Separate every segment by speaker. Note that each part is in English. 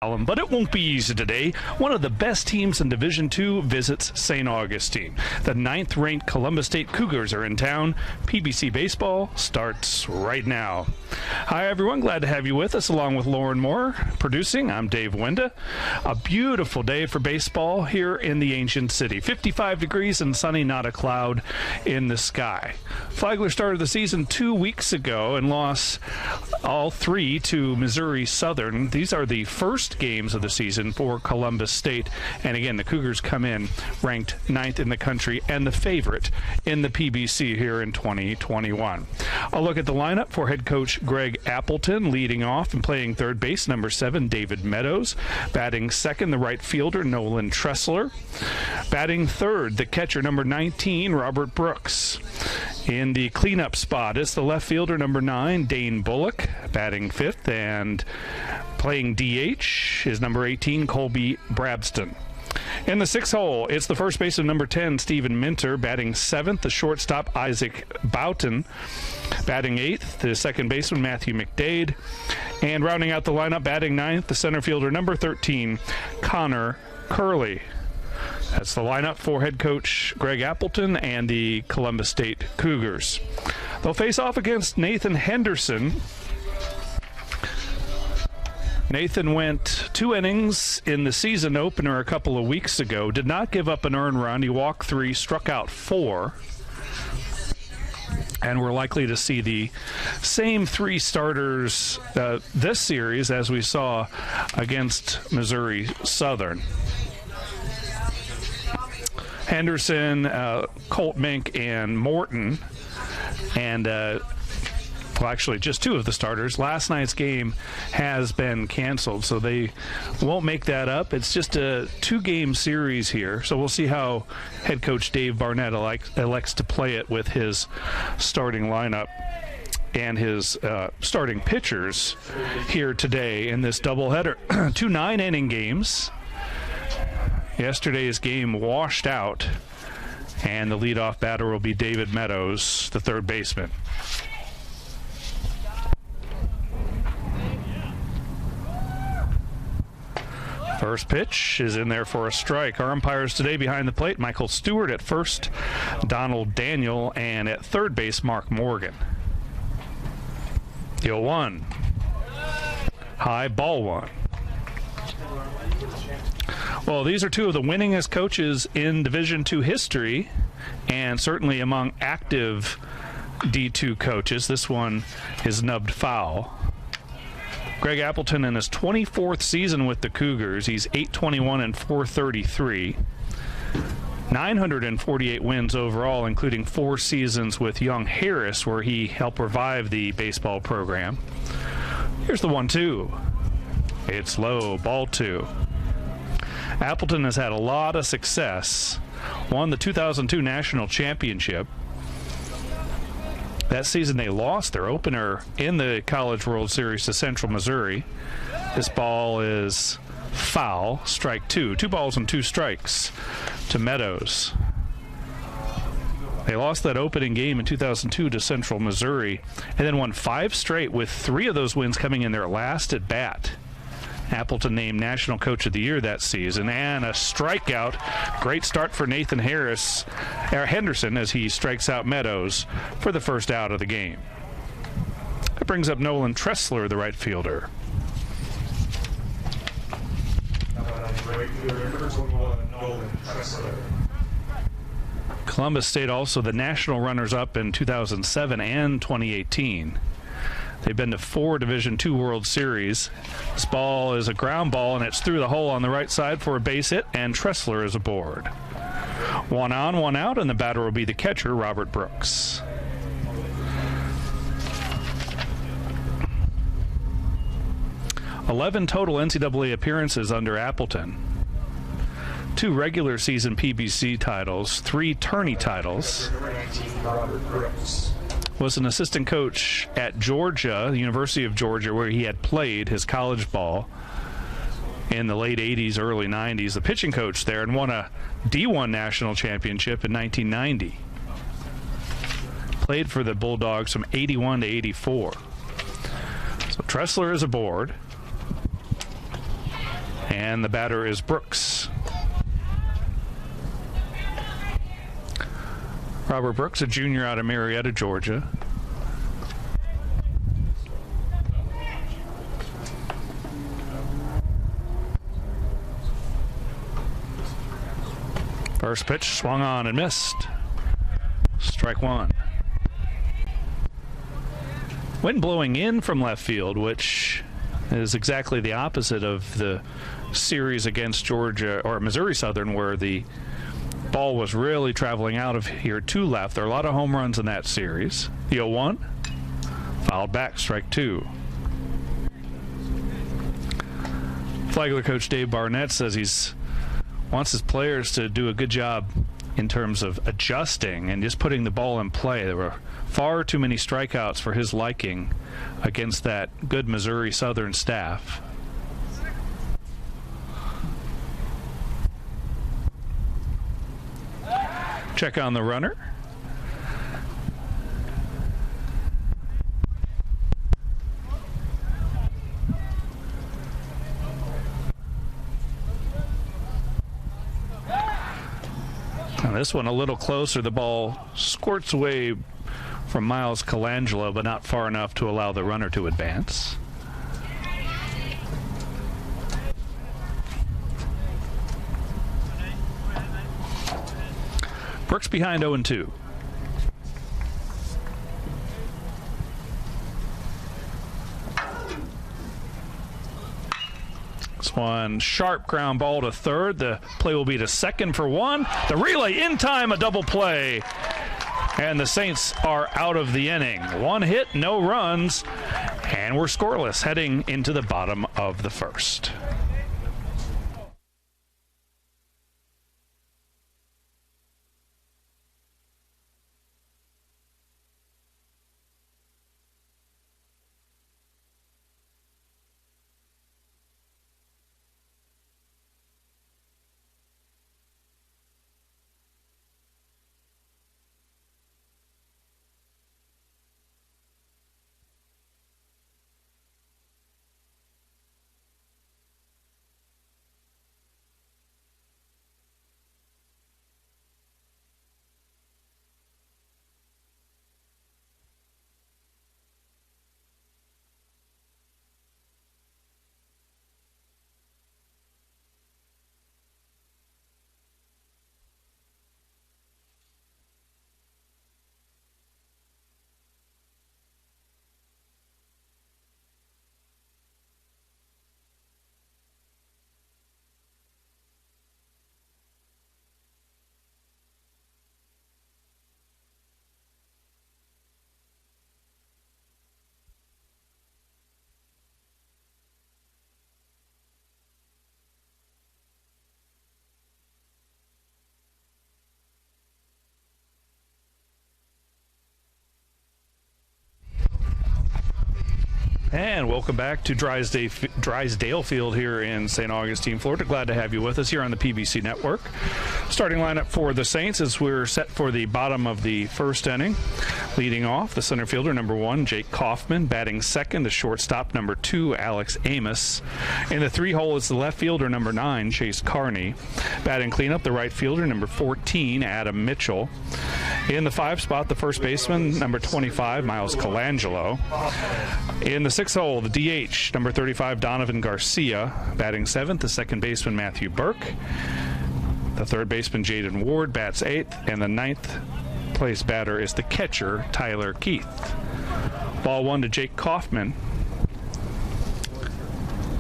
Speaker 1: But it won't be easy today. One of the best teams in Division II visits St. Augustine. The 9th-ranked Columbus State Cougars are in town. PBC Baseball starts right now. Hi, everyone. Glad to have you with us, along with Lauren Moore producing. I'm Dave Wenda. A beautiful day for baseball here in the ancient city. 55 degrees and sunny, not a cloud in the sky. Flagler started the season 2 weeks ago and lost all three to Missouri Southern. These are the first games of the season for Columbus State. And again, the Cougars come in ranked 9th in the country and the favorite in the PBC here in 2021. A look at the lineup for head coach Greg Appleton, leading off and playing third base, number 7, David Meadows. Batting second, the right fielder, Nolan Tressler. Batting third, the catcher, number 19, Robert Brooks. In the cleanup spot is the left fielder, number 9, Dane Bullock. Batting fifth and playing DH is number 18, Colby Brabston. In the sixth hole, it's the first baseman, number 10, Stephen Minter. Batting seventh, the shortstop, Isaac Boughton. Batting eighth, the second baseman, Matthew McDade. And rounding out the lineup, batting ninth, the center fielder, number 13, Connor Curley. That's the lineup for head coach Greg Appleton and the Columbus State Cougars. They'll face off against Nathan Henderson. Nathan went 2 innings in the season opener a couple of weeks ago, did not give up an earned run. He walked 3, struck out 4. And we're likely to see the same 3 starters this series as we saw against Missouri Southern. Henderson, Colt Mink, and Morton, and actually just 2 of the starters. Last night's game has been canceled, so they won't make that up. It's just a 2-game series here, so we'll see how head coach Dave Barnett elects to play it with his starting lineup and his starting pitchers here today in this doubleheader. 2 9-inning games. Yesterday's game washed out, and the leadoff batter will be David Meadows, the third baseman. First pitch is in there for a strike. Our umpires today behind the plate, Michael Stewart at first, Donald Daniel, and at third base, Mark Morgan. The 0-1. High, ball 1. Well, these are 2 of the winningest coaches in Division II history, and certainly among active D2 coaches. This one is nubbed foul. Greg Appleton in his 24th season with the Cougars. He's .821 and .433. 948 wins overall, including 4 seasons with Young Harris, where he helped revive the baseball program. Here's the 1-2. It's low, ball 2. Appleton has had a lot of success. Won the 2002 National Championship. That season they lost their opener in the College World Series to Central Missouri. This ball is foul, strike 2. 2 balls and 2 strikes to Meadows. They lost that opening game in 2002 to Central Missouri and then won 5 straight, with 3 of those wins coming in their last at bat. Appleton named National Coach of the Year that season, and a strikeout. Great start for Nathan Henderson as he strikes out Meadows for the first out of the game. That brings up Nolan Tressler, the right fielder. Columbus State also the national runners-up in 2007 and 2018. They've been to 4 Division II World Series. This ball is a ground ball, and it's through the hole on the right side for a base hit, and Tressler is aboard. 1 on, 1 out, and the batter will be the catcher, Robert Brooks. "11 total NCAA appearances under Appleton. 2 regular season PBC titles, 3 tourney titles. Was an assistant coach at Georgia, the University of Georgia, where he had played his college ball in the late 80s, early 90s. The pitching coach there, and won a D1 national championship in 1990. Played for the Bulldogs from 81 to 84. So Tressler is aboard. And the batter is Brooks. Robert Brooks, a junior out of Marietta, Georgia. First pitch swung on and missed. Strike one. Wind blowing in from left field, which is exactly the opposite of the series against Georgia or Missouri Southern, where the ball was really traveling out of here to left. There are a lot of home runs in that series. The 0-1, fouled back, strike two. Flagler coach Dave Barnett says he's wants his players to do a good job in terms of adjusting and just putting the ball in play. There were far too many strikeouts for his liking against that good Missouri Southern staff. Check on the runner. And this one a little closer. The ball squirts away from Miles Colangelo, but not far enough to allow the runner to advance. Brooks behind 0-2. This one, sharp ground ball to third. The play will be to second for one. The relay in time, a double play. And the Saints are out of the inning. One hit, no runs, and we're scoreless heading into the bottom of the first. And welcome back to Drysdale Field here in St. Augustine, Florida. Glad to have you with us here on the PBC Network. Starting lineup for the Saints as we're set for the bottom of the first inning. Leading off, the center fielder, number 1, Jake Kaufman. Batting second, the shortstop, number 2, Alex Amos. In the 3-hole is the left fielder, number 9, Chase Carney. Batting cleanup, the right fielder, number 14, Adam Mitchell. In the 5 spot, the first baseman, number 25, Miles Colangelo. In the 6th hole, the DH, number 35, Donovan Garcia. Batting 7th, the second baseman, Matthew Burke. The third baseman, Jaden Ward, bats 8th. And the 9th place batter is the catcher, Tyler Keith. Ball 1 to Jake Kaufman.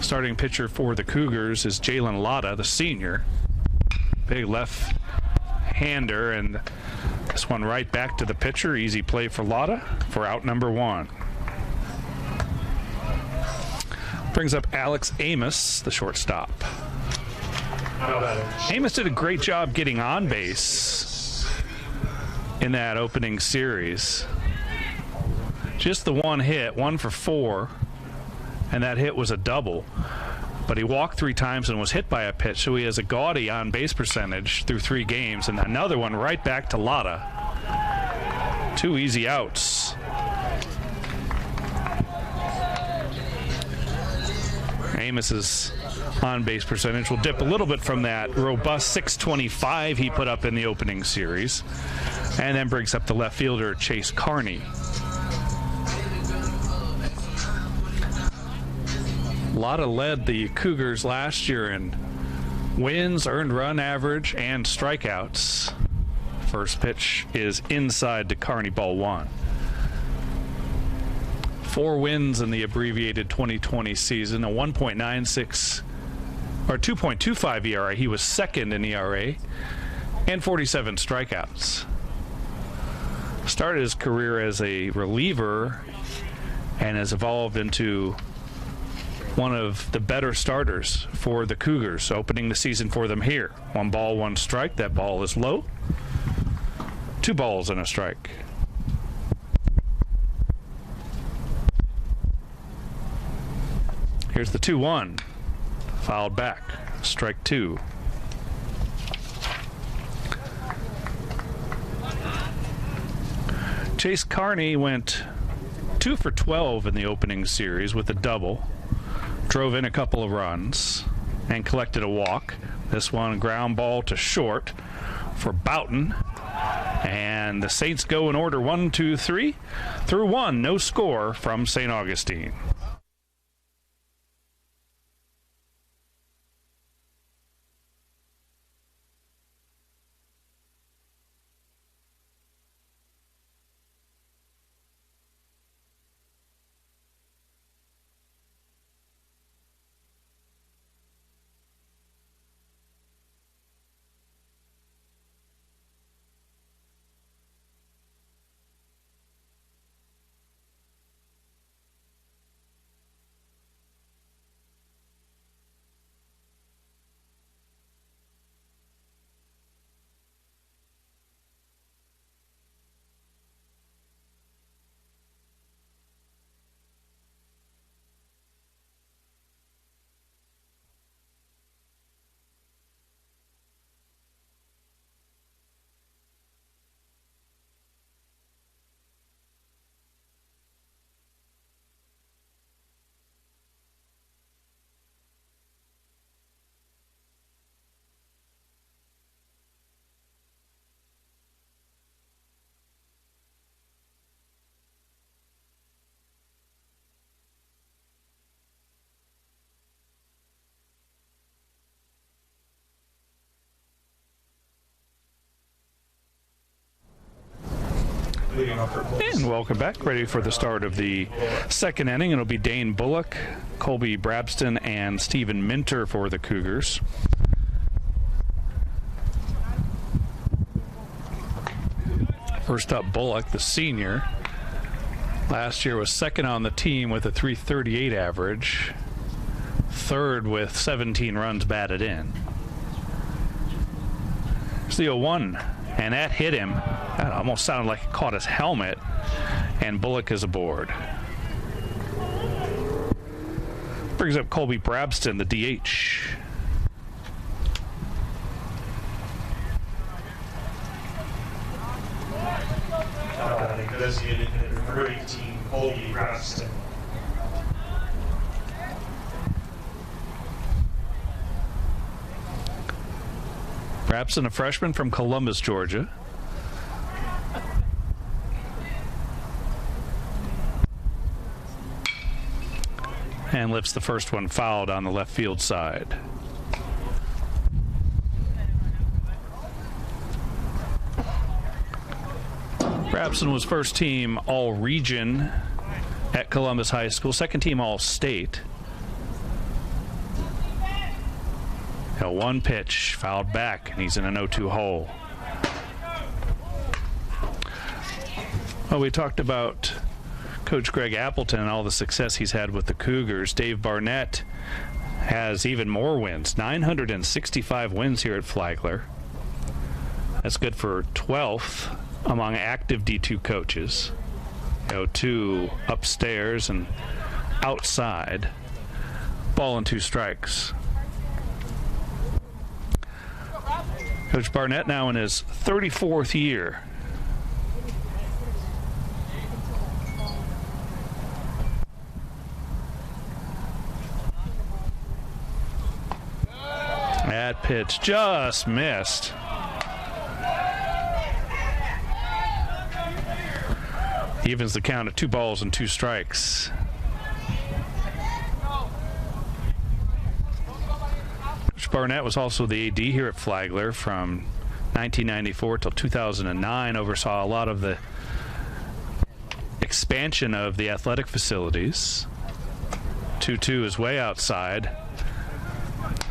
Speaker 1: Starting pitcher for the Cougars is Jalen Lotta, the senior. Big left-hander, and this one right back to the pitcher. Easy play for Lotta for out number 1. Brings up Alex Amos, the shortstop. Amos did a great job getting on base in that opening series. Just the one hit, 1 for 4, and that hit was a double. But he walked 3 times and was hit by a pitch, so he has a gaudy on-base percentage through 3 games, and another one right back to Lotta. 2 easy outs. Amos is on-base percentage will dip a little bit from that robust .625 he put up in the opening series, and then brings up the left fielder Chase Carney. Lotta led the Cougars last year in wins, earned run average, and strikeouts. First pitch is inside to Carney, ball one. 4 wins in the abbreviated 2020 season, a 1.96 or 2.25 ERA. He was second in ERA, and 47 strikeouts. Started his career as a reliever and has evolved into one of the better starters for the Cougars, opening the season for them here. 1 ball, 1 strike. That ball is low. 2 balls and a strike. Here's the 2-1. Fouled back. Strike 2. Chase Carney went 2 for 12 in the opening series with a double. Drove in a couple of runs and collected a walk. This one ground ball to short for Boughton. And the Saints go in order 1, 2, 3. Through 1, no score from St. Augustine. And welcome back. Ready for the start of the second inning. It'll be Dane Bullock, Colby Brabston, and Stephen Minter for the Cougars. First up, Bullock, the senior. Last year was second on the team with a .338 average. Third with 17 runs batted in. It's the 0-1. And that hit him. That almost sounded like it caught his helmet. And Bullock is aboard. Brings up Colby Brabston, the DH.
Speaker 2: Negotiated in a great team, Colby Brabston.
Speaker 1: Brabston, a freshman from Columbus, Georgia. And lifts the first one fouled on the left field side. Brabston was first team All-Region at Columbus High School, second team All-State. A 1 pitch, fouled back, and he's in an 0-2 hole. Well, we talked about Coach Greg Appleton and all the success he's had with the Cougars. Dave Barnett has even more wins, 965 wins here at Flagler. That's good for 12th among active D2 coaches. 0-2 upstairs and outside. Ball and 2 strikes. Coach Barnett now in his 34th year. That pitch just missed. Evens the count at 2 balls and 2 strikes. Coach Barnett was also the AD here at Flagler from 1994 till 2009. Oversaw a lot of the expansion of the athletic facilities. 2-2 is way outside.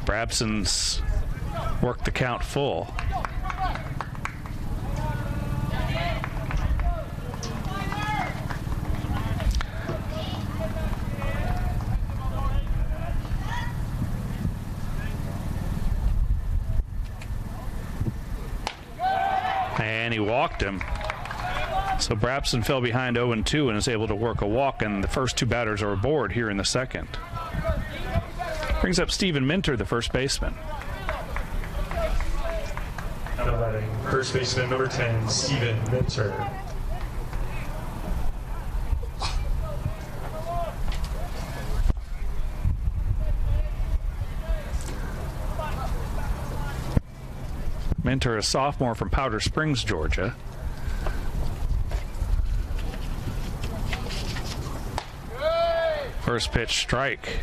Speaker 1: Brabson's worked the count full. And he walked him. So Brabson fell behind 0-2 and is able to work a walk, and the first 2 batters are aboard here in the second. Brings up Stephen Minter, the first baseman.
Speaker 2: Now batting first baseman number 10, Stephen Minter.
Speaker 1: Minter, a sophomore from Powder Springs, Georgia. First pitch strike.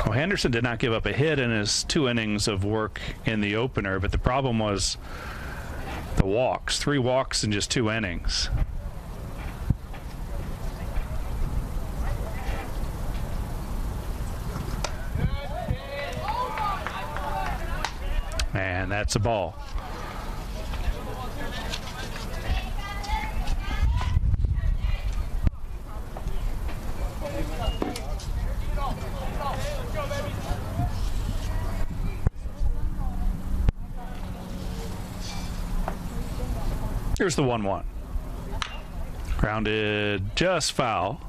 Speaker 1: Well, Henderson did not give up a hit in his 2 innings of work in the opener, but the problem was the walks. 3 walks in just 2 innings. And that's a ball. Here's the 1-1. Grounded just foul.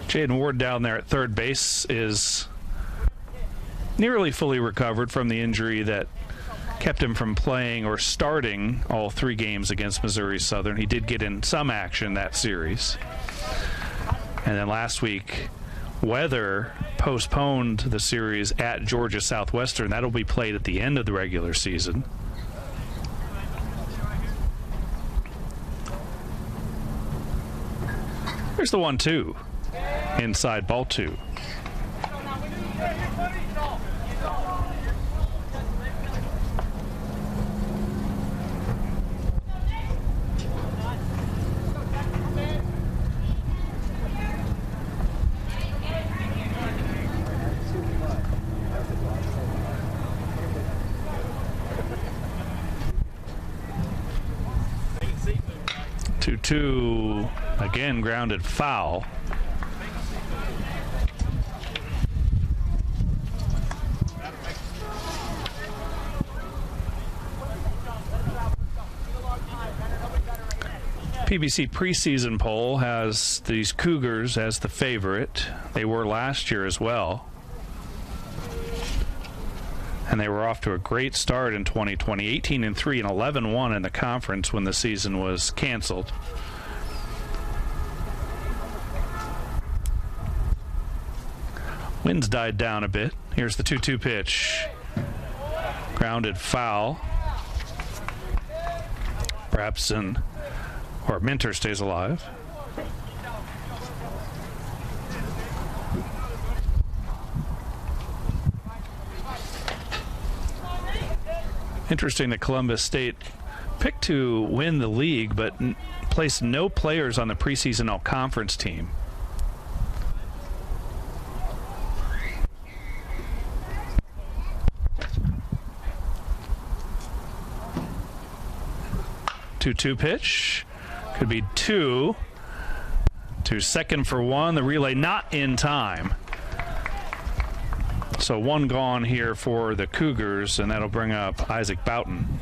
Speaker 1: Jaden Ward down there at third base is nearly fully recovered from the injury that kept him from playing or starting all 3 games against Missouri Southern. He did get in some action that series. And then last week, weather postponed the series at Georgia Southwestern. That'll be played at the end of the regular season. Here's the 1-2. Inside, ball 2. Two, again grounded foul. PBC preseason poll has these Cougars as the favorite. They were last year as well. And they were off to a great start in 2020, 18-3 and 11-1 in the conference when the season was canceled. Winds died down a bit. Here's the 2-2 pitch. Grounded foul. Brabson, or Minter, stays alive. Interesting that Columbus State picked to win the league, but placed no players on the preseason all-conference team. Two-two pitch. Could be 2 to second for 1. The relay not in time. So 1 gone here for the Cougars, and that'll bring up Isaac Boughton.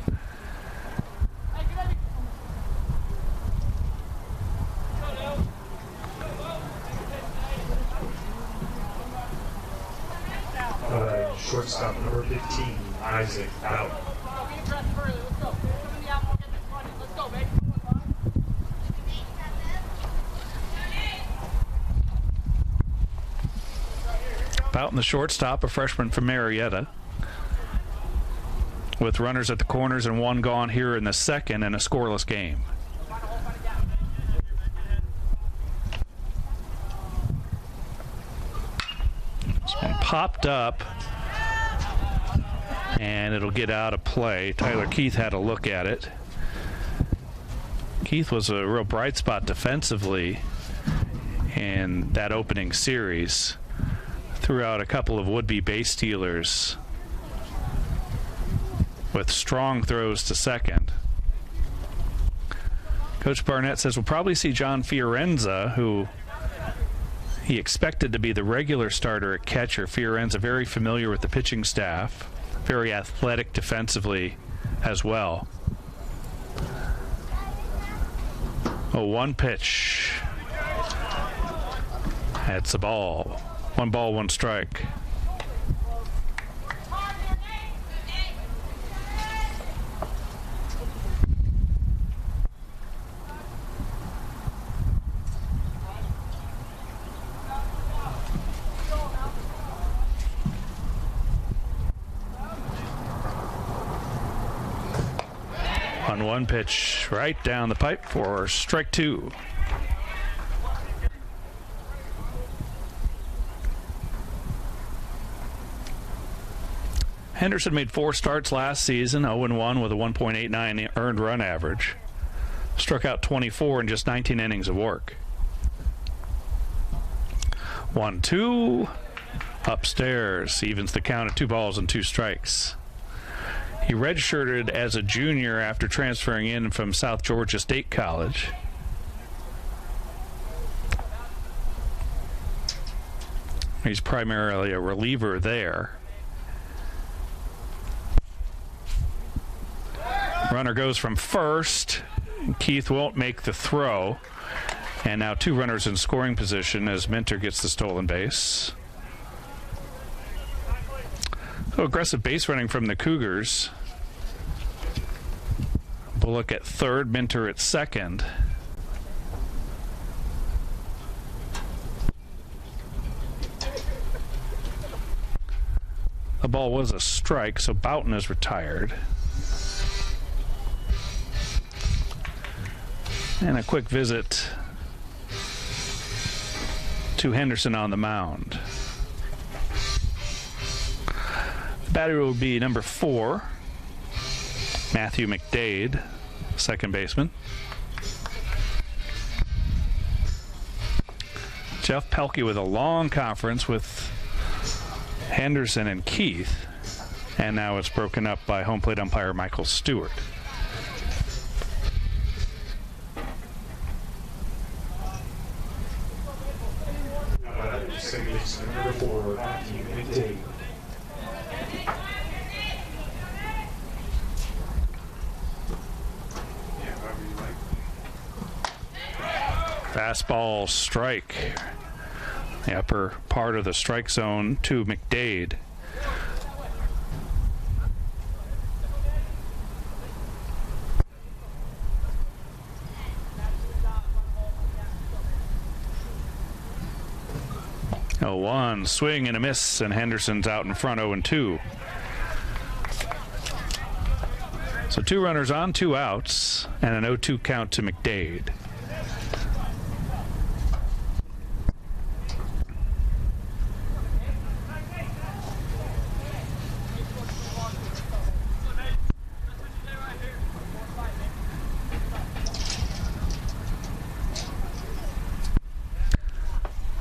Speaker 2: Shortstop number 15, Isaac Boughton.
Speaker 1: Boughton, the shortstop, a freshman from Marietta. With runners at the corners and one gone here in the second in a scoreless game. This one popped up, and it'll get out of play. Tyler Keith had a look at it. Keith was a real bright spot defensively in that opening series. Threw out a couple of would-be base stealers with strong throws to second. Coach Barnett says we'll probably see John Fiorenza, who he expected to be the regular starter at catcher. Fiorenza very familiar with the pitching staff, very athletic defensively as well. Oh, one pitch. That's a ball. 1 ball, 1 strike. On 1 pitch, right down the pipe for strike 2. Henderson made 4 starts last season, 0-1 with a 1.89 earned run average. Struck out 24 in just 19 innings of work. 1-2. Upstairs, evens the count at 2 balls and 2 strikes. He redshirted as a junior after transferring in from South Georgia State College. He's primarily a reliever there. Runner goes from first. Keith won't make the throw. And now 2 runners in scoring position as Minter gets the stolen base. So aggressive base running from the Cougars. Bullock at third, Minter at second. The ball was a strike, so Boughton is retired. And a quick visit to Henderson on the mound. The batter will be number 4, Matthew McDade, second baseman. Jeff Pelkey with a long conference with Henderson and Keith, and now it's broken up by home plate umpire Michael Stewart.
Speaker 2: Number 4, Matthew McDade.
Speaker 1: Fastball strike. The upper part of the strike zone to McDade. Oh, 1 swing and a miss, and Henderson's out in front 0-2. So 2 runners on, 2 outs, and an 0-2 count to McDade.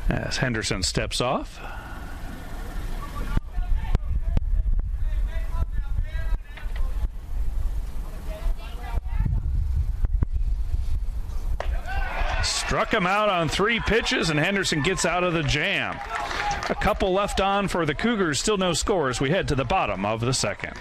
Speaker 1: As Henderson steps off. Struck him out on 3 pitches, and Henderson gets out of the jam. A couple left on for the Cougars. Still no scores. We head to the bottom of the second.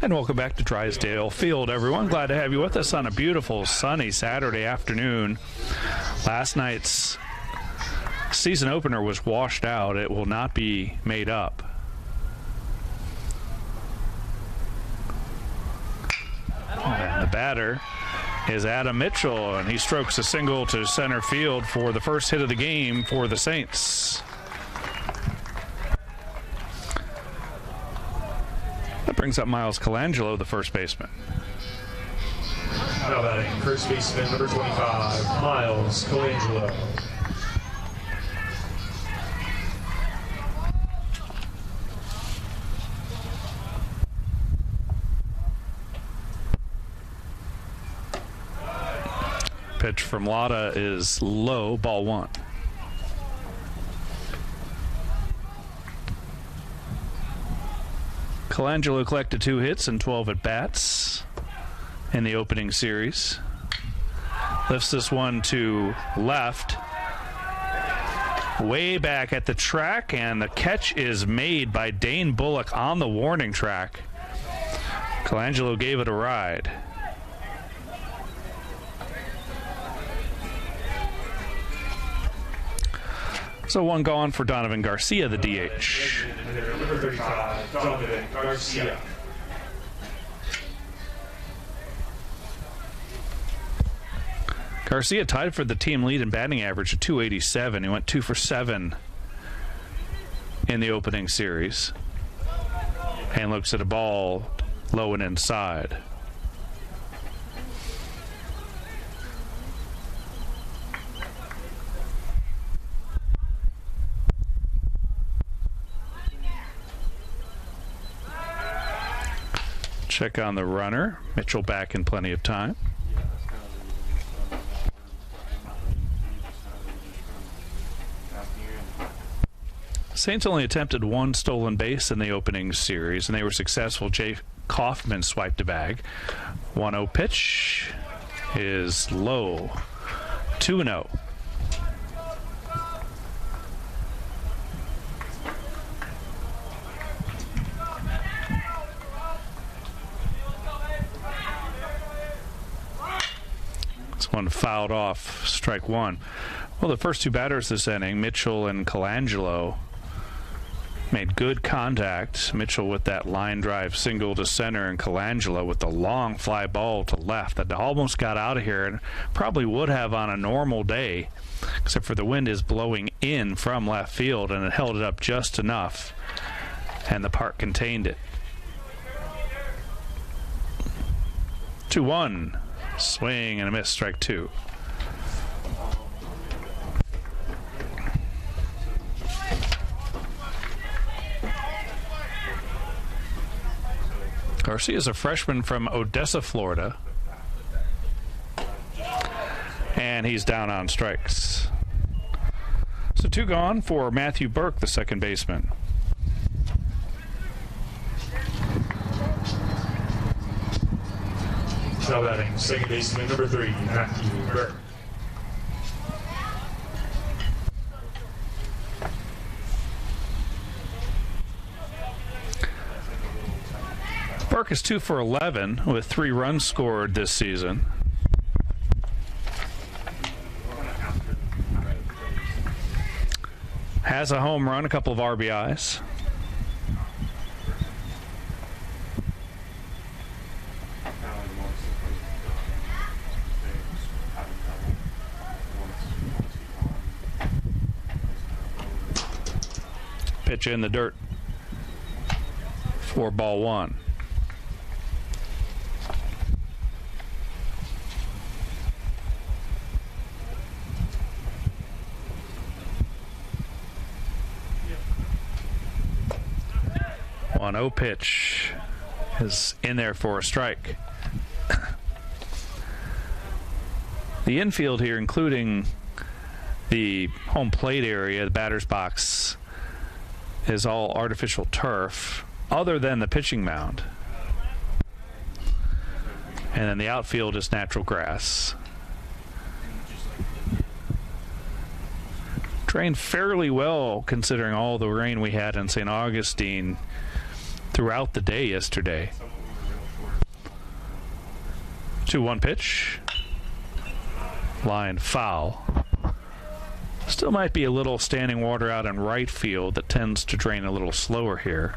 Speaker 1: And welcome back to Drysdale Field, everyone. Glad to have you with us on a beautiful, sunny Saturday afternoon. Last night's season opener was washed out. It will not be made up. And the batter is Adam Mitchell, and he strokes a single to center field for the first hit of the game for the Saints. That brings up Miles Colangelo, the first baseman.
Speaker 2: Now batting first baseman number 25, Miles Colangelo.
Speaker 1: Pitch from Lotta is low, ball one. Colangelo collected 2 hits and 12 at-bats in the opening series. Lifts this one to left, way back at the track, and the catch is made by Dane Bullock on the warning track. Colangelo gave it a ride. So one gone for Donovan Garcia, the DH.
Speaker 2: Number 35, Donovan Garcia.
Speaker 1: Garcia tied for the team lead in batting average at .287. He went 2 for 7 in the opening series. And looks at a ball low and inside. Check on the runner. Mitchell back in plenty of time. Saints only attempted 1 stolen base in the opening series, and they were successful. Jay Kaufman swiped a bag. 1-0 pitch is low. 2-0. One fouled off, strike one. Well, the first 2 batters this inning, Mitchell and Colangelo, made good contact. Mitchell with that line drive single to center, and Colangelo with the long fly ball to left that almost got out of here and probably would have on a normal day, except for the wind is blowing in from left field, and it held it up just enough, and the park contained it. 2-1. Swing and a miss, strike 2. Garcia is a freshman from Odessa, Florida. And he's down on strikes. So 2 gone for Matthew Burke, the second baseman.
Speaker 2: Now batting second baseman number 3, Matthew Burke.
Speaker 1: Burke is 2 for 11 with 3 runs scored this season. Has a home run, a couple of RBIs. Pitch in the dirt for ball one. One 0 pitch is in there for a strike. The infield here, including the home plate area, the batter's box, is all artificial turf other than the pitching mound. And then the outfield is natural grass. Drained fairly well considering all the rain we had in St. Augustine throughout the day yesterday. 2-1 pitch. Line foul. Still might be a little standing water out in right field that tends to drain a little slower here.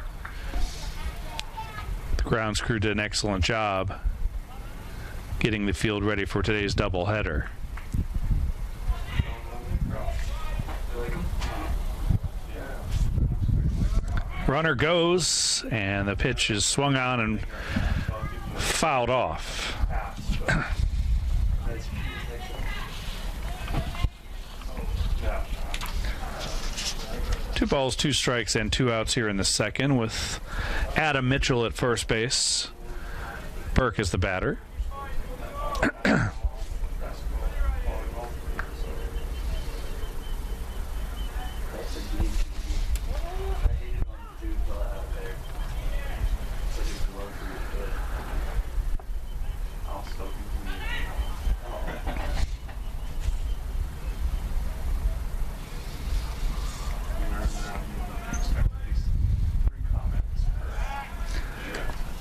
Speaker 1: The grounds crew did an excellent job getting the field ready for today's doubleheader. Runner goes, and the pitch is swung on and fouled off. 2 balls, 2 strikes, and 2 outs here in the second with Adam Mitchell at first base. Burke is the batter.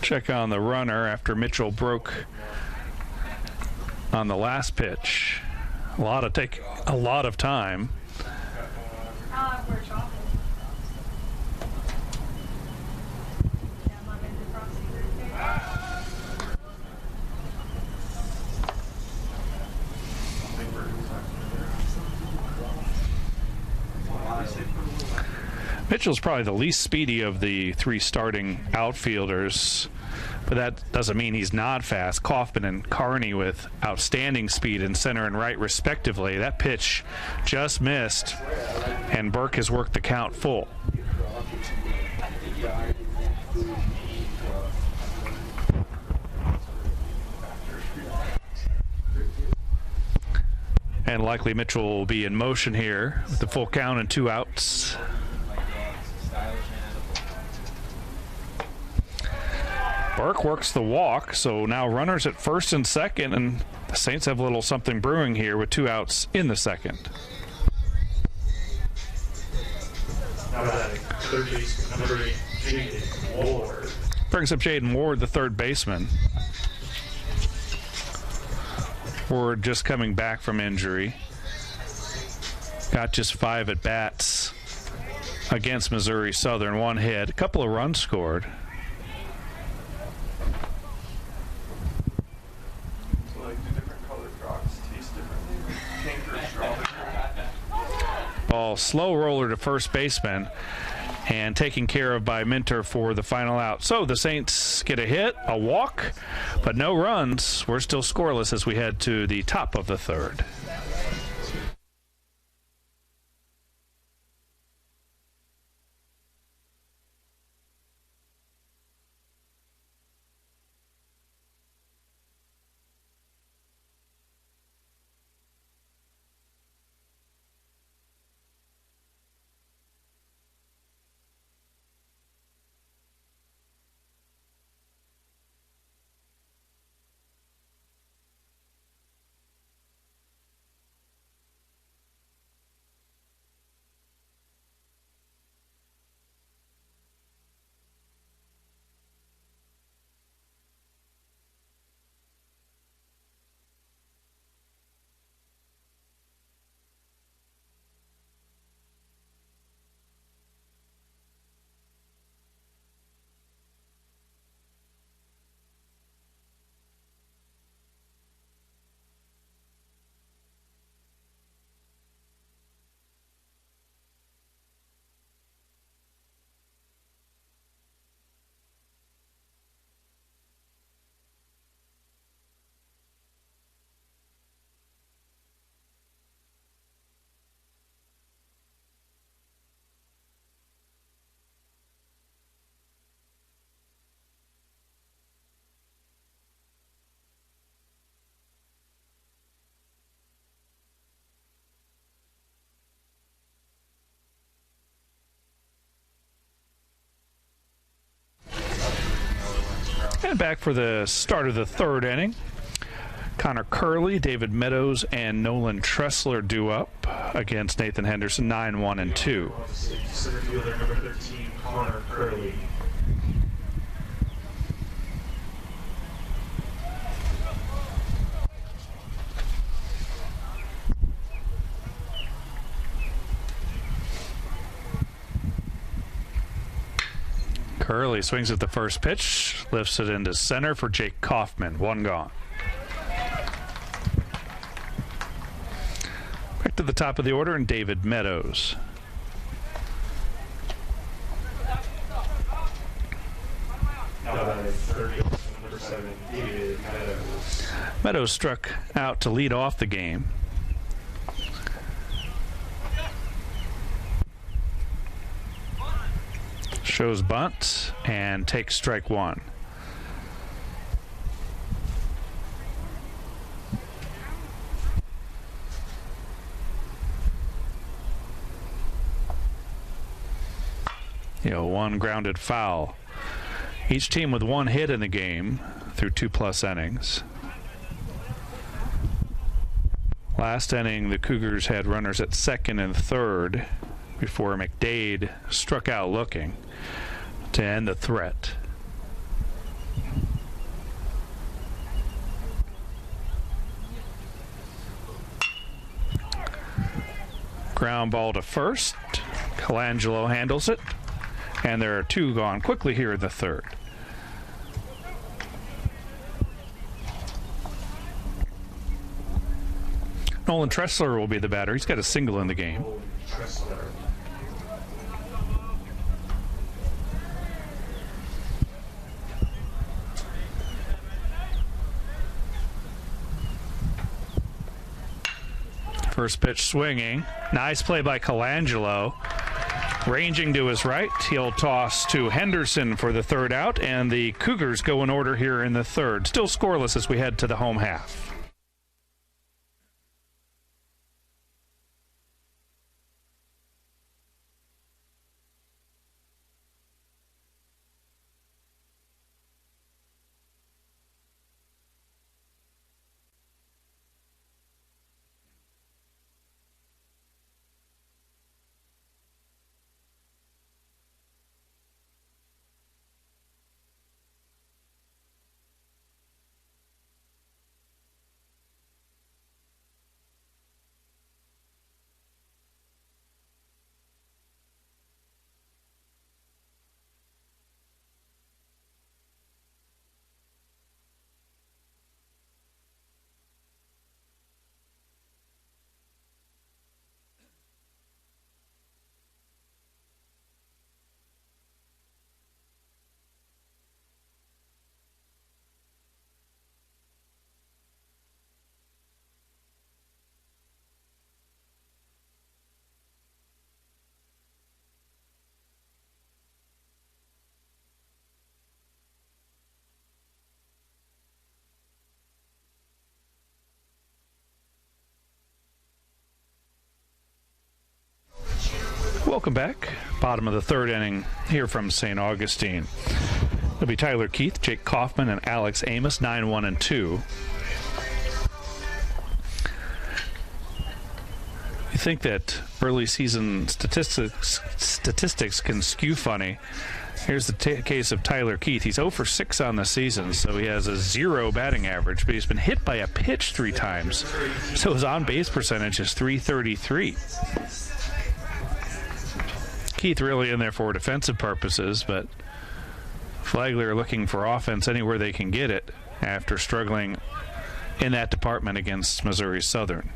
Speaker 1: Check on the runner after Mitchell broke on the last pitch. A lot of time. Mitchell's probably the least speedy of the 3 starting outfielders, but that doesn't mean he's not fast. Kaufman and Carney with outstanding speed in center and right respectively. That pitch just missed, and Burke has worked the count full. And likely Mitchell will be in motion here with the full count and 2 outs. Burke works the walk, so now runners at first and second, and the Saints have a little something brewing here with 2 outs in the second.
Speaker 2: Now batting, third baseman, number 8, Jaden Ward.
Speaker 1: Brings up Jaden Ward, the third baseman. Ward just coming back from injury. Got just 5 at-bats against Missouri Southern, 1 hit, a couple of runs scored. Ball slow roller to first baseman and taken care of by Minter for the final out. So the Saints get a hit, a walk, but no runs. We're still scoreless as we head to the top of the third. And back for the start of the third inning. Connor Curley, David Meadows, and Nolan Tressler due up against Nathan Henderson, 9-1 and 2.
Speaker 2: Center fielder number 13, Connor Curley.
Speaker 1: Curley swings at the first pitch, lifts it into center for Jake Kaufman. One gone. Back to the top of the order, and David Meadows. Meadows struck out to lead off the game. Shows bunt and takes strike one. One grounded foul. Each team with one hit in the game through 2+ innings. Last inning, the Cougars had runners at second and third before McDade struck out looking to end the threat. Ground ball to first. Colangelo handles it. And there are two gone quickly here in the third. Nolan Tressler will be the batter. He's got a single in the game. First pitch swinging. Nice play by Colangelo. Ranging to his right, he'll toss to Henderson for the third out, and the Cougars go in order here in the third. Still scoreless as we head to the home half. Welcome back. Bottom of the third inning here from St. Augustine. It'll be Tyler Keith, Jake Kaufman, and Alex Amos, 9-1 and 2. You think that early season statistics can skew funny. Here's the case of Tyler Keith. He's 0 for 6 on the season, so he has a 0 batting average, but he's been hit by a pitch 3 times. So his on-base percentage is .333. Keith really in there for defensive purposes, but Flagler looking for offense anywhere they can get it after struggling in that department against Missouri Southern.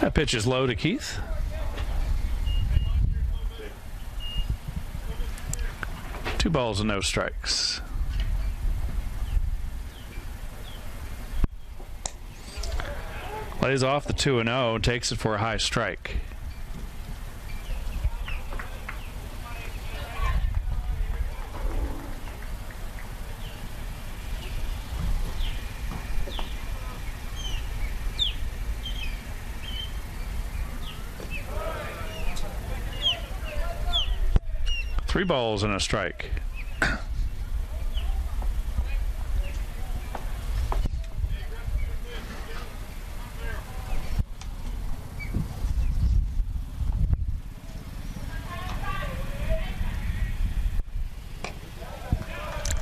Speaker 1: That pitch is low to Keith. Two balls and no strikes. Lays off the 2-0, takes it for a high strike. Three balls and a strike.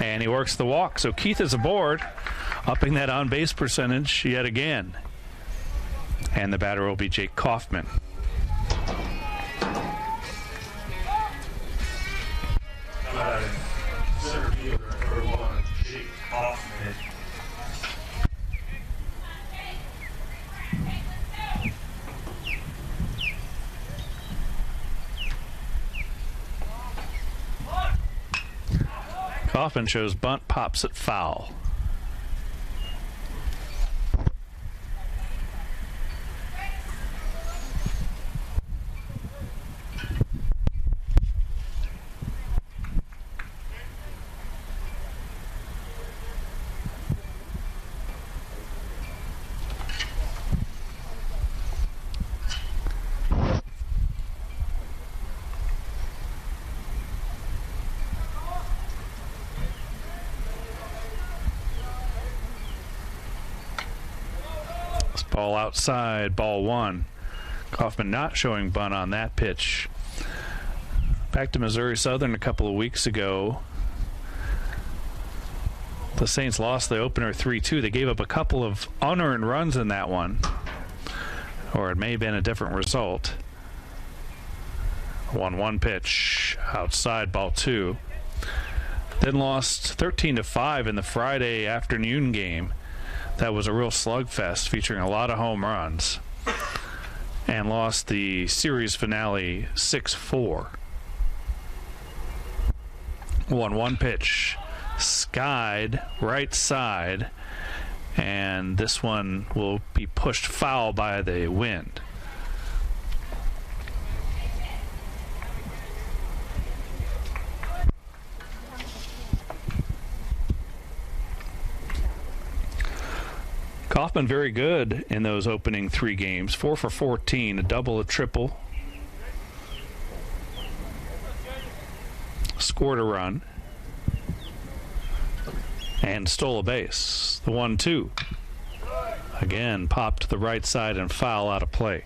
Speaker 1: And he works the walk. So Keith is aboard, upping that on-base percentage yet again. And the batter will be Jake Kaufman.
Speaker 2: Center fielder, number 1, Jake Kaufman.
Speaker 1: Kaufman shows bunt, pops it foul. Ball outside, ball 1. Kaufman not showing bunt on that pitch. Back to Missouri Southern a couple of weeks ago. The Saints lost the opener 3-2. They gave up a couple of unearned runs in that one. Or it may have been a different result. 1-1 pitch outside, ball 2. Then lost 13-5 in the Friday afternoon game. That was a real slugfest featuring a lot of home runs, and lost the series finale 6-4. 1-1 pitch, skied right side, and this one will be pushed foul by the wind. Kaufman very good in those opening 3 games. 4 for 14, a double, a triple. Scored a run. And stole a base. The 1-2. Again, popped to the right side and foul out of play.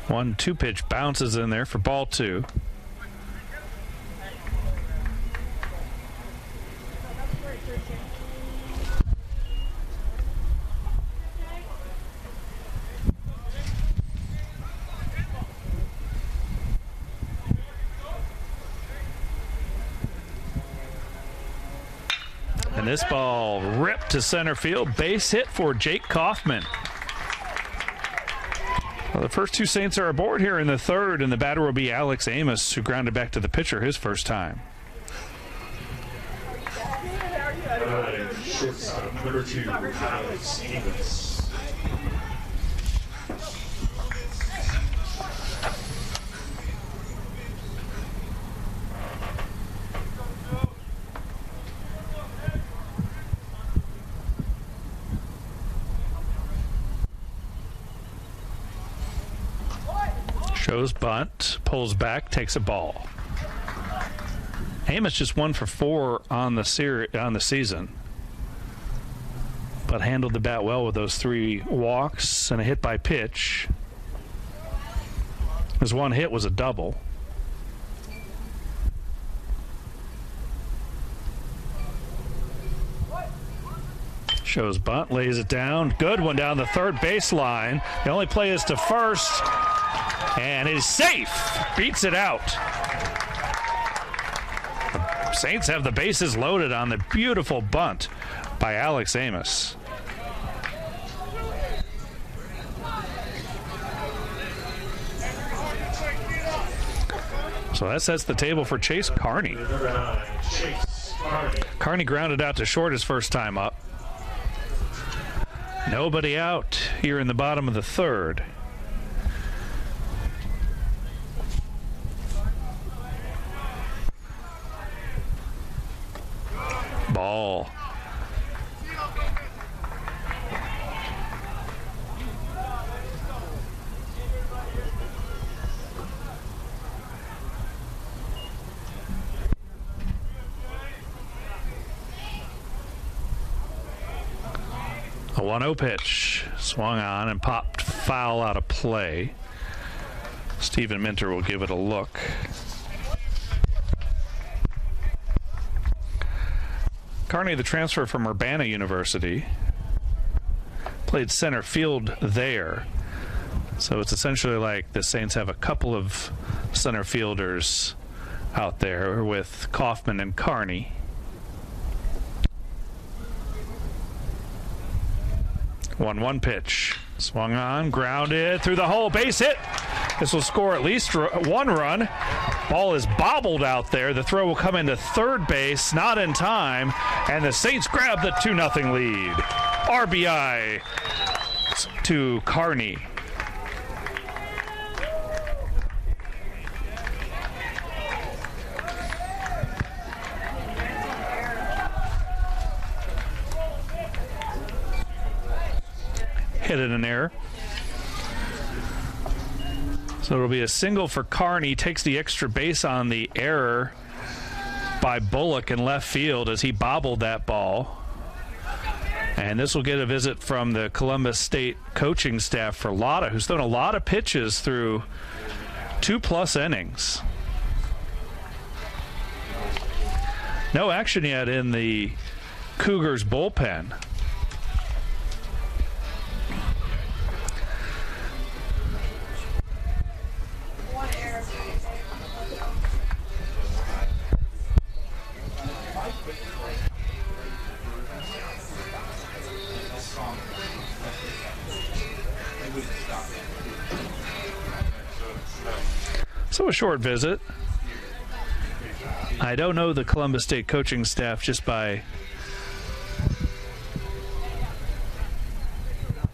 Speaker 1: One-two pitch bounces in there for ball 2. And this ball ripped to center field. Base hit for Jake Kaufman. Well, the first 2 Saints are aboard here in the 3rd, and the batter will be Alex Amos, who grounded back to the pitcher his first time.
Speaker 2: Shortstop, number 2, Alex Amos.
Speaker 1: Shows bunt, pulls back, takes a ball. Amos just 1 for 4 on the season, but handled the bat well with those 3 walks and a hit by pitch. His 1 hit was a double. Shows bunt, lays it down. Good one down the third baseline. The only play is to first. And is safe. Beats it out. The Saints have the bases loaded on the beautiful bunt by Alex Amos. So that sets the table for Chase Carney. Carney grounded out to short his first time up. Nobody out here in the bottom of the 3rd. Ball. 1-0 pitch. Swung on and popped foul out of play. Stephen Minter will give it a look. Carney, the transfer from Urbana University, played center field there. So it's essentially like the Saints have a couple of center fielders out there with Kaufman and Carney. 1-1 pitch. Swung on, grounded through the hole, base hit. This will score at least one run. Ball is bobbled out there. The throw will come into third base, not in time, and the Saints grab the 2-0 lead. RBI to Carney. Hit it an error. So it'll be a single for Carney. Takes the extra base on the error by Bullock in left field as he bobbled that ball. And this will get a visit from the Columbus State coaching staff for Lotta, who's thrown a lot of pitches through 2+ innings. No action yet in the Cougars bullpen. So a short visit. I don't know the Columbus State coaching staff just by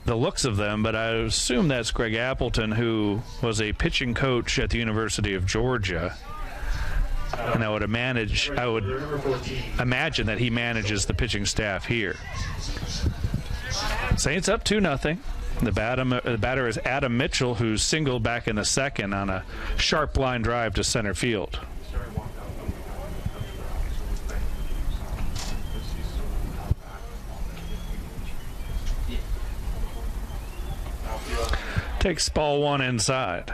Speaker 1: the looks of them, but I assume that's Greg Appleton, who was a pitching coach at the University of Georgia. And I would imagine that he manages the pitching staff here. Saints up 2-0. The batter is Adam Mitchell, who's singled back in the second on a sharp line drive to center field. Takes ball one inside.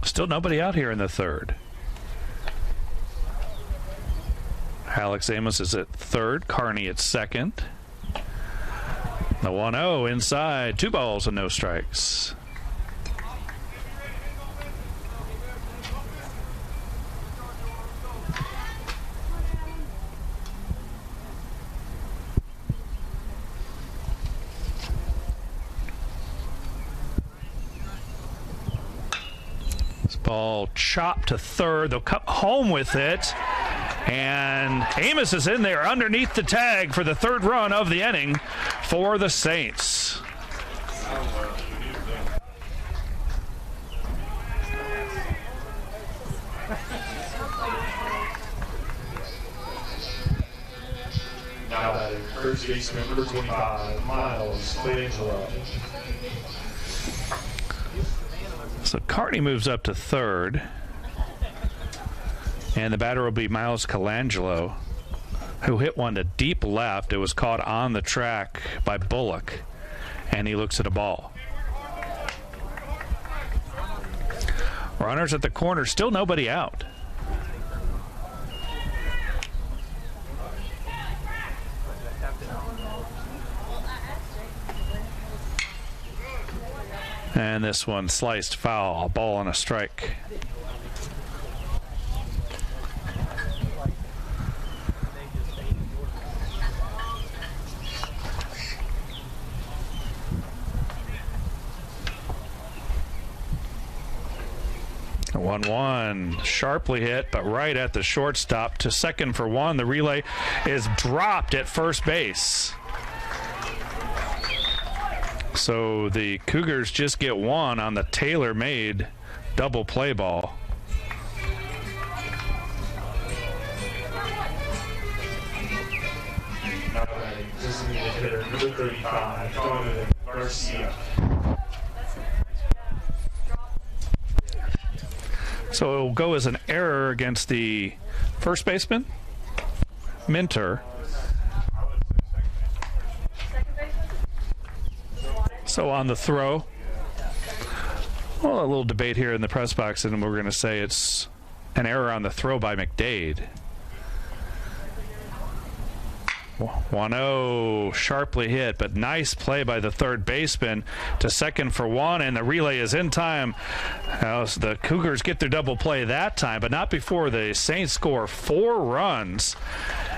Speaker 1: Still nobody out here in the third. Alex Amos is at third. Carney at second. The 1-0 inside. 2 balls and no strikes. Ball chopped to third. They'll come home with it. And Amos is in there underneath the tag for the third run of the inning for the Saints.
Speaker 2: Now batting first baseman number 25, Miles Flagler.
Speaker 1: So Carney moves up to third. And the batter will be Miles Colangelo, who hit one to deep left. It was caught on the track by Bullock, and he looks at a ball. Runners at the corner, still nobody out. And this one sliced foul, a ball and a strike. A 1-1, sharply hit, but right at the shortstop to second for one. The relay is dropped at first base. So the Cougars just get one on the tailor-made double play ball.
Speaker 2: Designated hitter number 35, Donovan Garcia.
Speaker 1: So it will go as an error against the first baseman, Minter. So on the throw, well, a little debate here in the press box, and we're going to say it's an error on the throw by McDade. 1-0, sharply hit, but nice play by the third baseman to second for one, and the relay is in time. So the Cougars get their double play that time, but not before the Saints score 4 runs,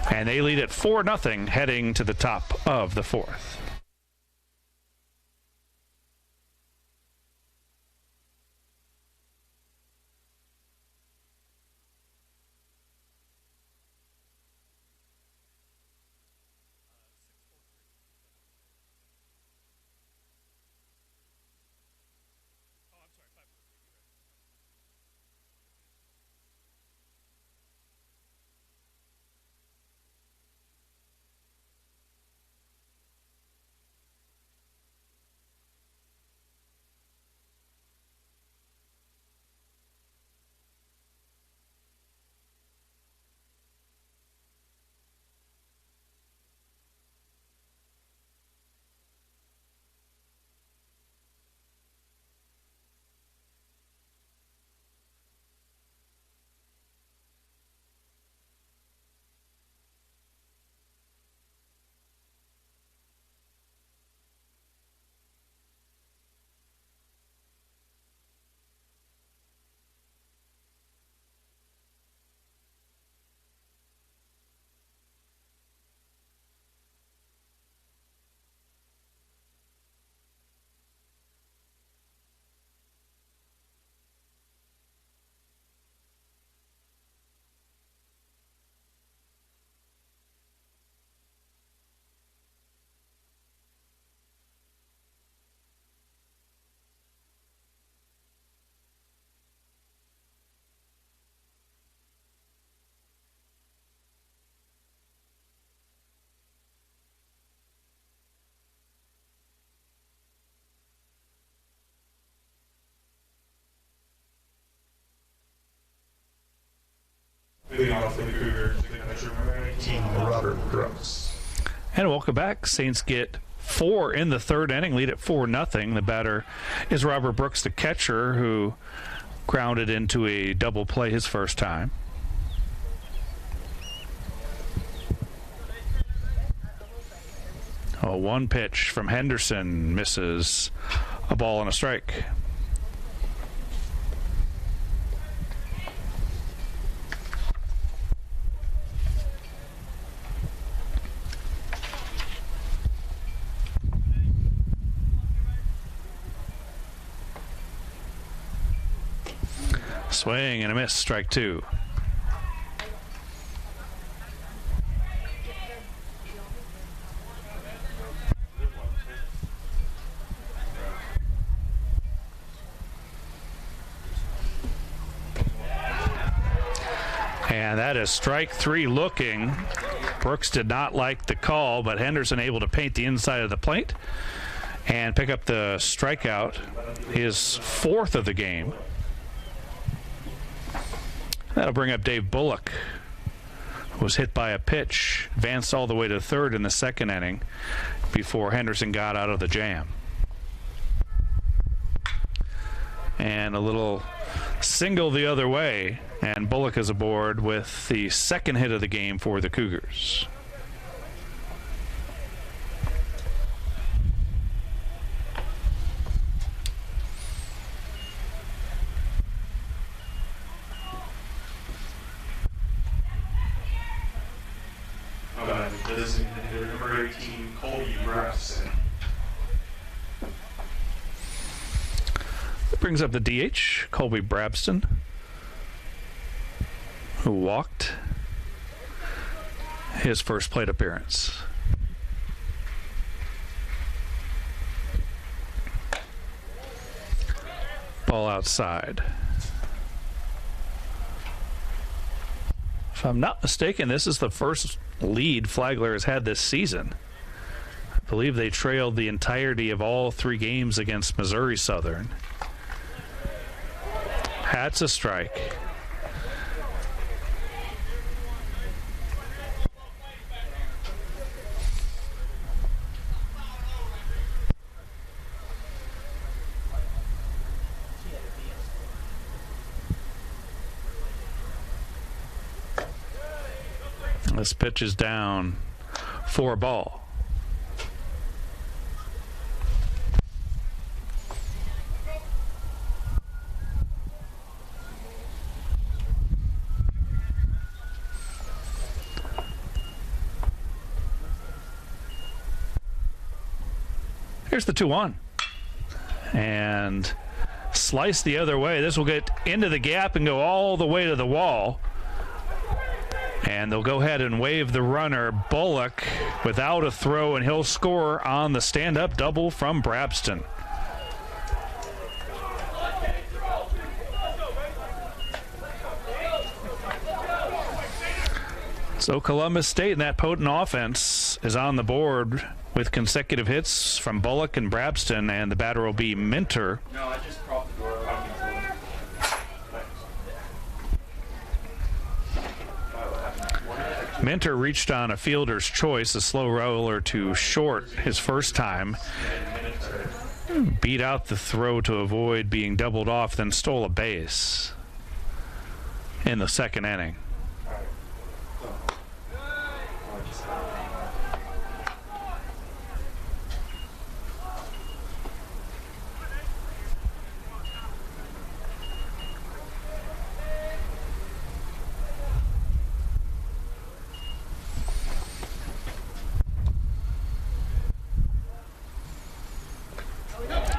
Speaker 1: and they lead at 4-0 heading to the top of the fourth.
Speaker 2: Leading off for the Cougars, the catcher, 19, Robert Brooks.
Speaker 1: And welcome back. Saints get 4 in the third inning, lead at 4-0. The batter is Robert Brooks, the catcher, who grounded into a double play his first time. Oh, one pitch from Henderson misses, a ball and a strike. Swing and a miss, strike 2. And that is strike 3 looking. Brooks did not like the call, but Henderson able to paint the inside of the plate and pick up the strikeout, his 4th of the game. That'll bring up Dave Bullock, who was hit by a pitch, advanced all the way to third in the second inning before Henderson got out of the jam. And a little single the other way, and Bullock is aboard with the second hit of the game for the Cougars.
Speaker 2: Number 18, Colby Brabston.
Speaker 1: That brings up the DH, Colby Brabston, who walked his first plate appearance. Ball outside. If I'm not mistaken, this is the first lead Flagler has had this season. I believe they trailed the entirety of all 3 games against Missouri Southern. That's a strike. This pitch is down for a ball. Here's the 2-1. And slice the other way. This will get into the gap and go all the way to the wall. And they'll go ahead and wave the runner, Bullock, without a throw, and he'll score on the stand-up double from Brabston. So Columbus State and that potent offense is on the board with consecutive hits from Bullock and Brabston, and the batter will be Minter.
Speaker 2: No, I just propped the door.
Speaker 1: Minter reached on a fielder's choice, a slow roller to short his first time. Beat out the throw to avoid being doubled off, then stole a base in the second inning.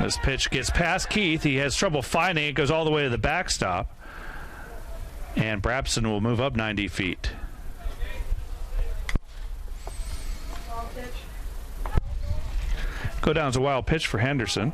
Speaker 1: This pitch gets past Keith. He has trouble finding it. Goes all the way to the backstop. And Brabston will move up 90 feet. Go down as a wild pitch for Henderson.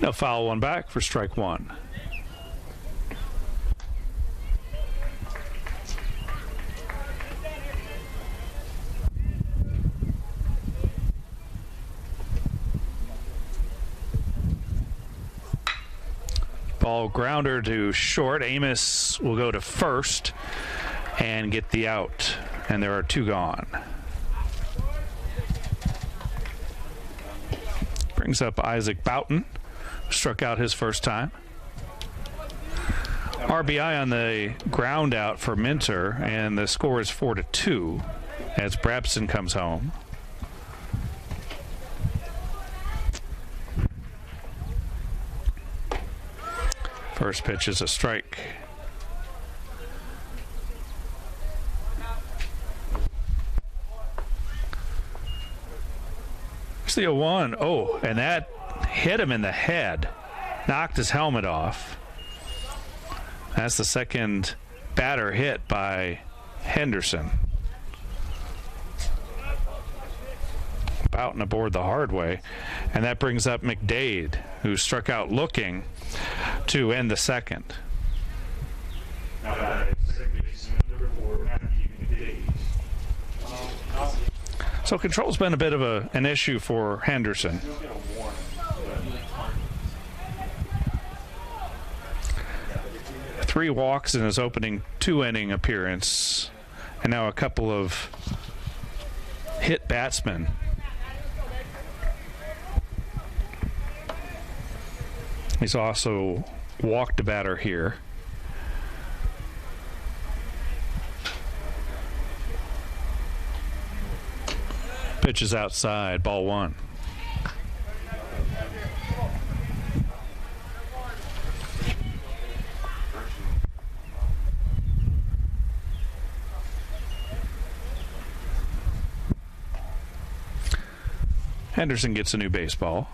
Speaker 1: They'll foul one back for strike one. Ball grounder to short. Amos will go to first and get the out. And there are two gone. Brings up Isaac Boughton. Struck out his first time. RBI on the ground out for Minter, and the score is 4-2 as Brabston comes home. First pitch is a strike. It's the 0-1. Oh, and that hit him in the head, knocked his helmet off. That's the second batter hit by Henderson. Boughton aboard the hard way, and that brings up McDade, who struck out looking to end the second. So control's been a bit of an issue for Henderson. 3 walks in his opening 2-inning appearance, and now a couple of hit batsmen. He's also walked a batter here. Pitch is outside, ball one. Henderson gets a new baseball.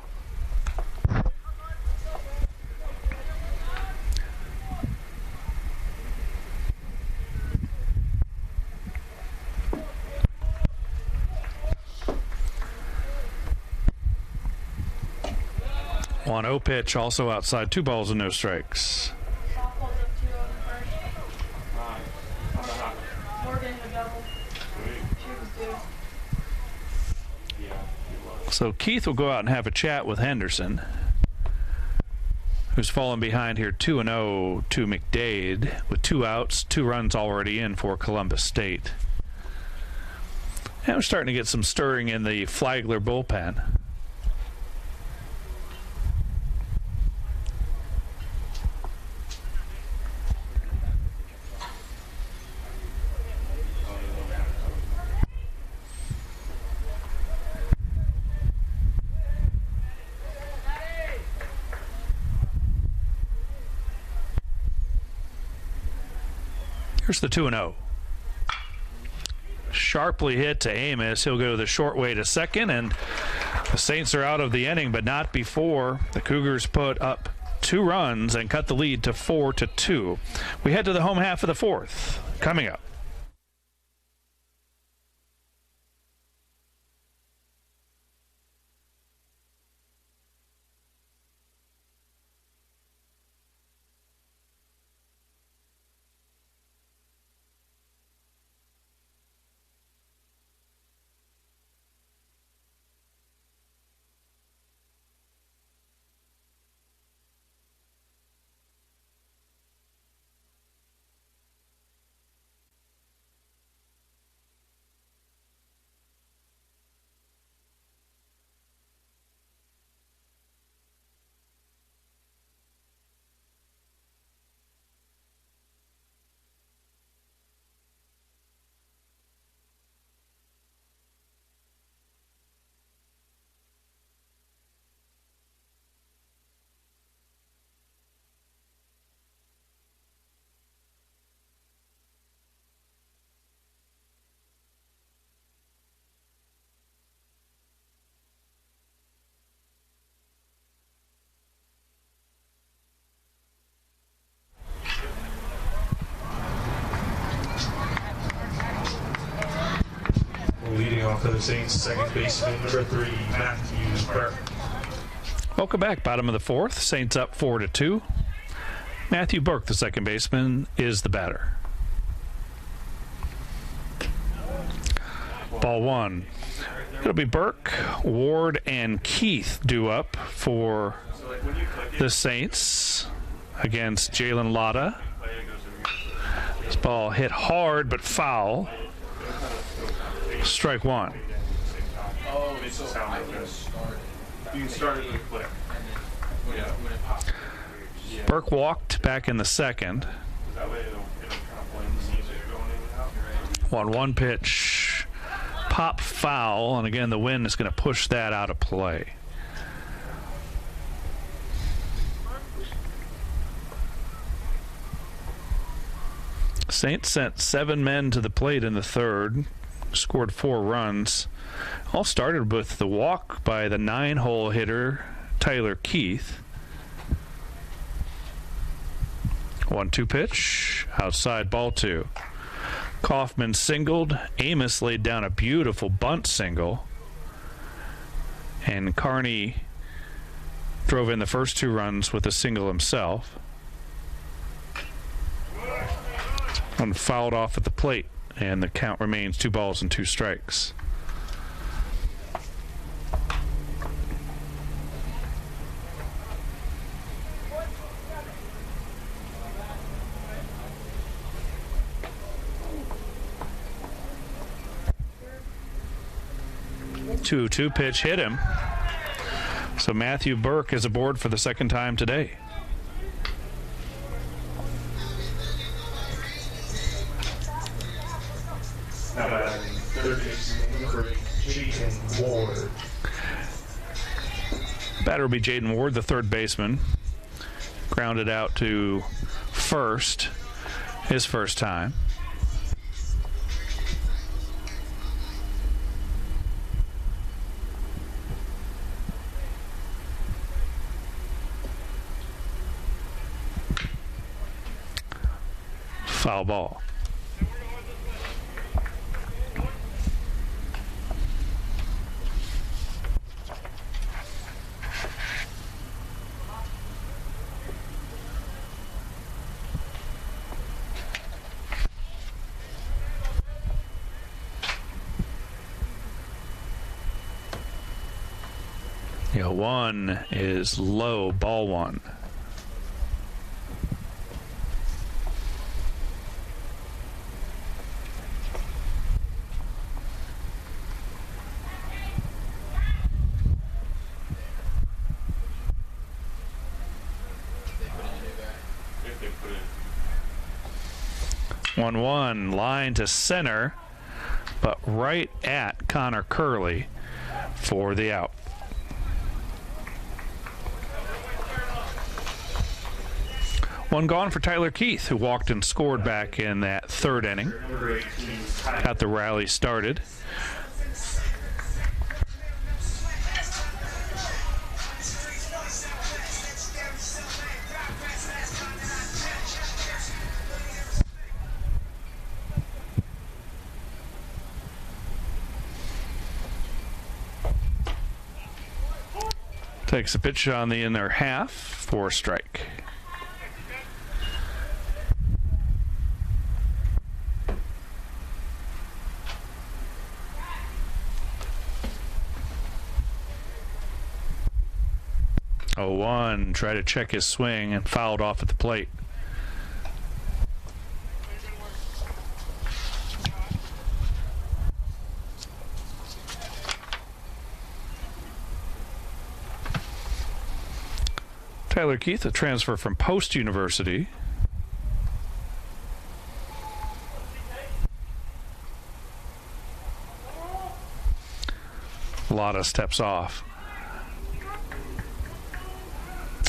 Speaker 1: 1-0 pitch, also outside, 2 balls and no strikes. So Keith will go out and have a chat with Henderson, who's fallen behind here 2-0 to McDade with 2 outs, 2 runs already in for Columbus State. And we're starting to get some stirring in the Flagler bullpen. Here's the 2-0. Sharply hit to Amos. He'll go the short way to second, and the Saints are out of the inning, but not before the Cougars put up 2 runs and cut the lead to 4-2. We head to the home half of the 4th. Coming up.
Speaker 2: Leading off for the Saints, second baseman, number 3, Matthew Burke.
Speaker 1: Welcome back. Bottom of the 4th. Saints up 4-2. Matthew Burke, the second baseman, is the batter. Ball 1. It'll be Burke, Ward, and Keith due up for the Saints against Jalen Lotta. This ball hit hard but foul. Strike 1.
Speaker 2: Oh, it's you can start it really quick.
Speaker 1: Burke walked back in the second. 1-1 pitch. Pop foul, and again the wind is going to push that out of play. Saints sent 7 men to the plate in the 3rd. Scored 4 runs. All started with the walk by the 9-hole hitter Tyler Keith. 1-2 pitch, outside, ball 2. Kaufman singled. Amos laid down a beautiful bunt single, and Carney drove in the first 2 runs with a single himself. One fouled off at the plate, and the count remains 2 balls and 2 strikes. Two pitch hit him. So Matthew Burke is aboard for the second time today.
Speaker 2: Now batting third baseman, number 8, Jaden Ward.
Speaker 1: Batter will be Jaden Ward, the third baseman. Grounded out to first, his first time. Foul ball. 1 is low, ball 1. One one, line to center, but right at Connor Curley for the out. One gone for Tyler Keith, who walked and scored back in that third inning. Got the rally started. Takes a pitch on the inner half for a strike. Oh, 1, try to check his swing and fouled off at the plate. Tyler Keith, a transfer from Post University. A lot of steps off.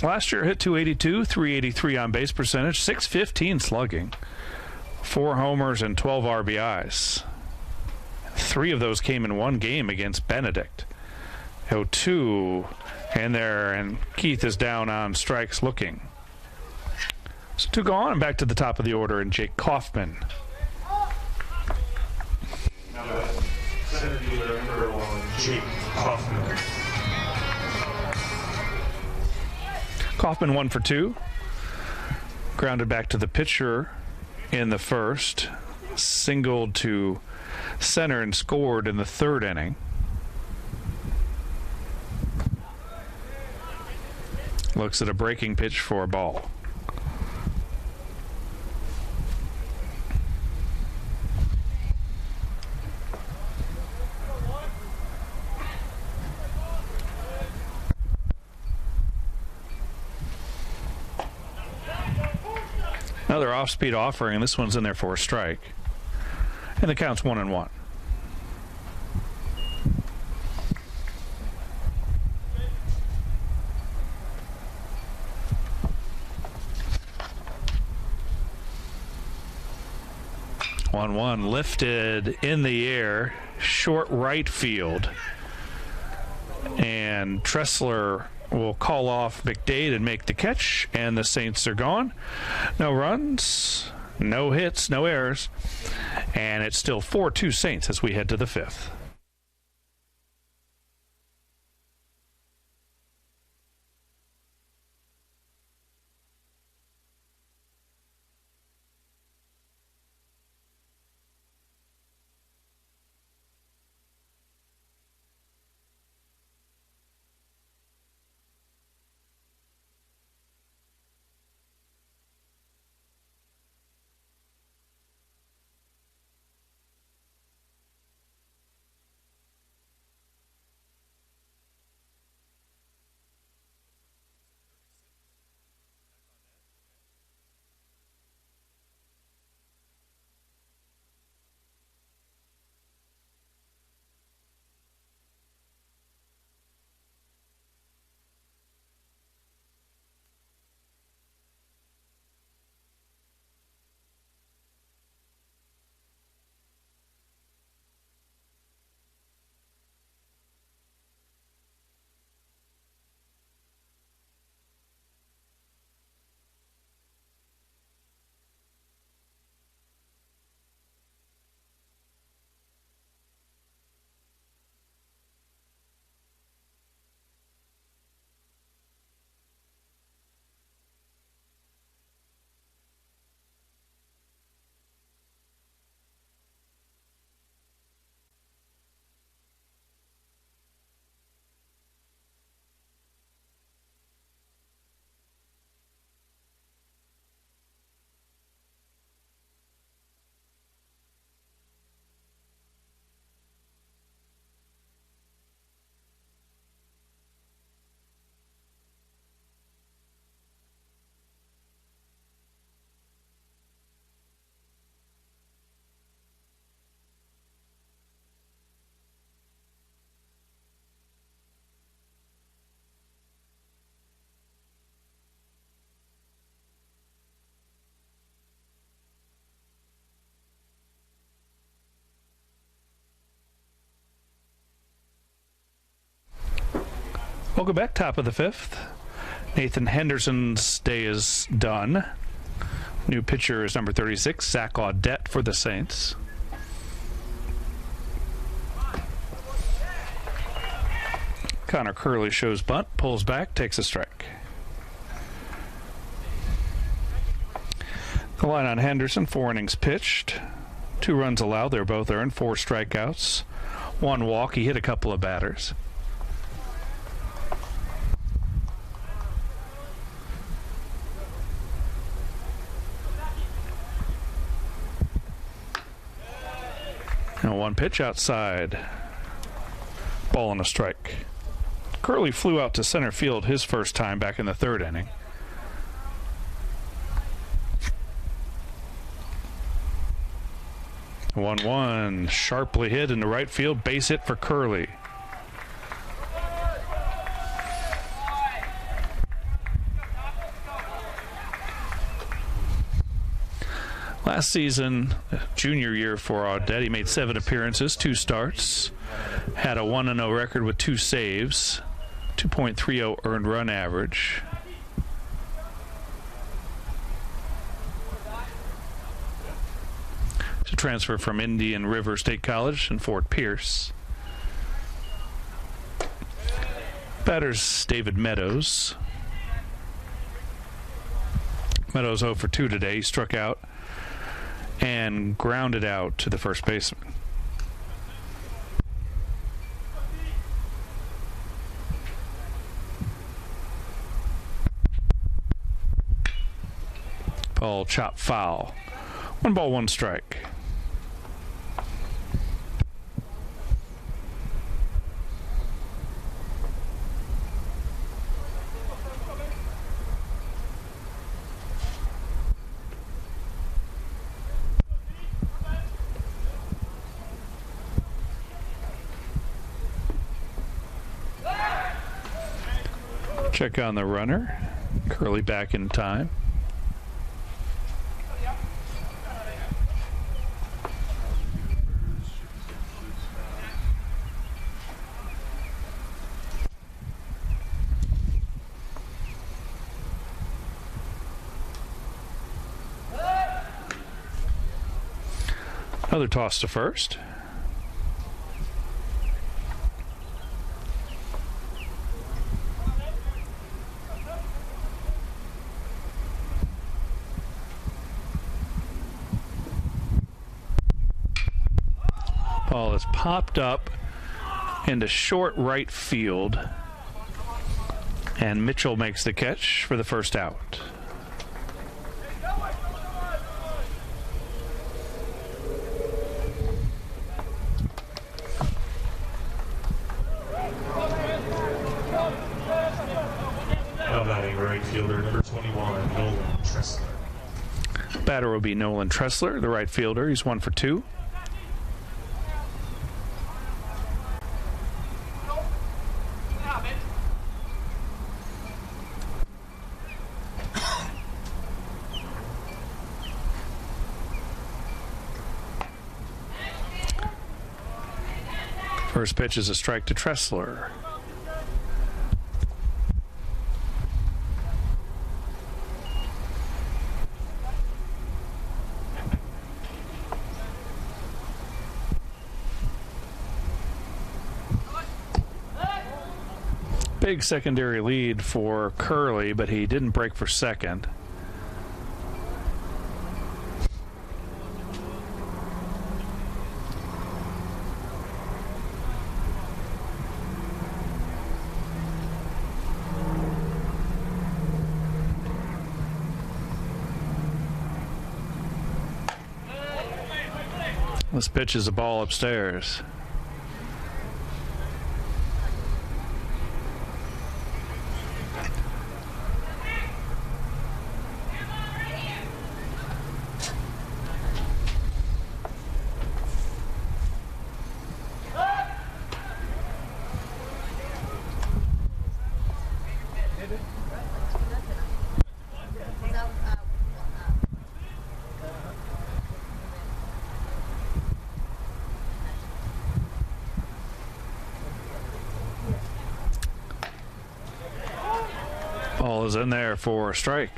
Speaker 1: Last year hit 282, 383 on base percentage, 615 slugging, 4 homers and 12 RBIs. 3 of those came in one game against Benedict. 0-2 in there, and Keith is down on strikes looking. So 2 gone, and back to the top of the order, and Jake Kaufman.
Speaker 2: Center fielder number 1, Jake Kaufman.
Speaker 1: Kaufman 1 for 2. Grounded back to the pitcher in the first. Singled to center and scored in the third inning. Looks at a breaking pitch for a ball. Another off-speed offering, and this one's in there for a strike. And the count's 1-1. One lifted in the air, short right field, and Tressler will call off McDade and make the catch, and the Saints are gone. No runs, no hits, no errors, and it's still 4-2 Saints as we head to the 5th. Welcome back, top of the fifth. Nathan Henderson's day is done. New pitcher is number 36, Zach Audette for the Saints. Connor Curley shows bunt, pulls back, takes a strike. The line on Henderson, 4 innings pitched. 2 runs allowed, they're both earned, 4 strikeouts. 1 walk, he hit a couple of batters. Now 1 pitch outside. Ball and a strike. Curley flew out to center field his first time back in the 3rd inning. One sharply hit into right field, base hit for Curley. Last season, junior year for Audette, he made 7 appearances, 2 starts, had a 1-0 record with 2 saves, 2.30 earned run average. To transfer from Indian River State College in Fort Pierce. Batters David Meadows. Meadows 0 for 2 today. He struck out and grounded out to the first baseman. Ball chop foul. 1 ball, 1 strike. Check on the runner. Curley back in time. Another toss to first. Ball is popped up into short right field, and Mitchell makes the catch for the first out.
Speaker 2: Batting right fielder, number 21, Nolan Tressler.
Speaker 1: Batter will be Nolan Tressler, the right fielder. He's 1 for 2. First pitch is a strike to Tressler. Big secondary lead for Curley, but he didn't break for second. This pitch is a ball upstairs. goes in there for a strike.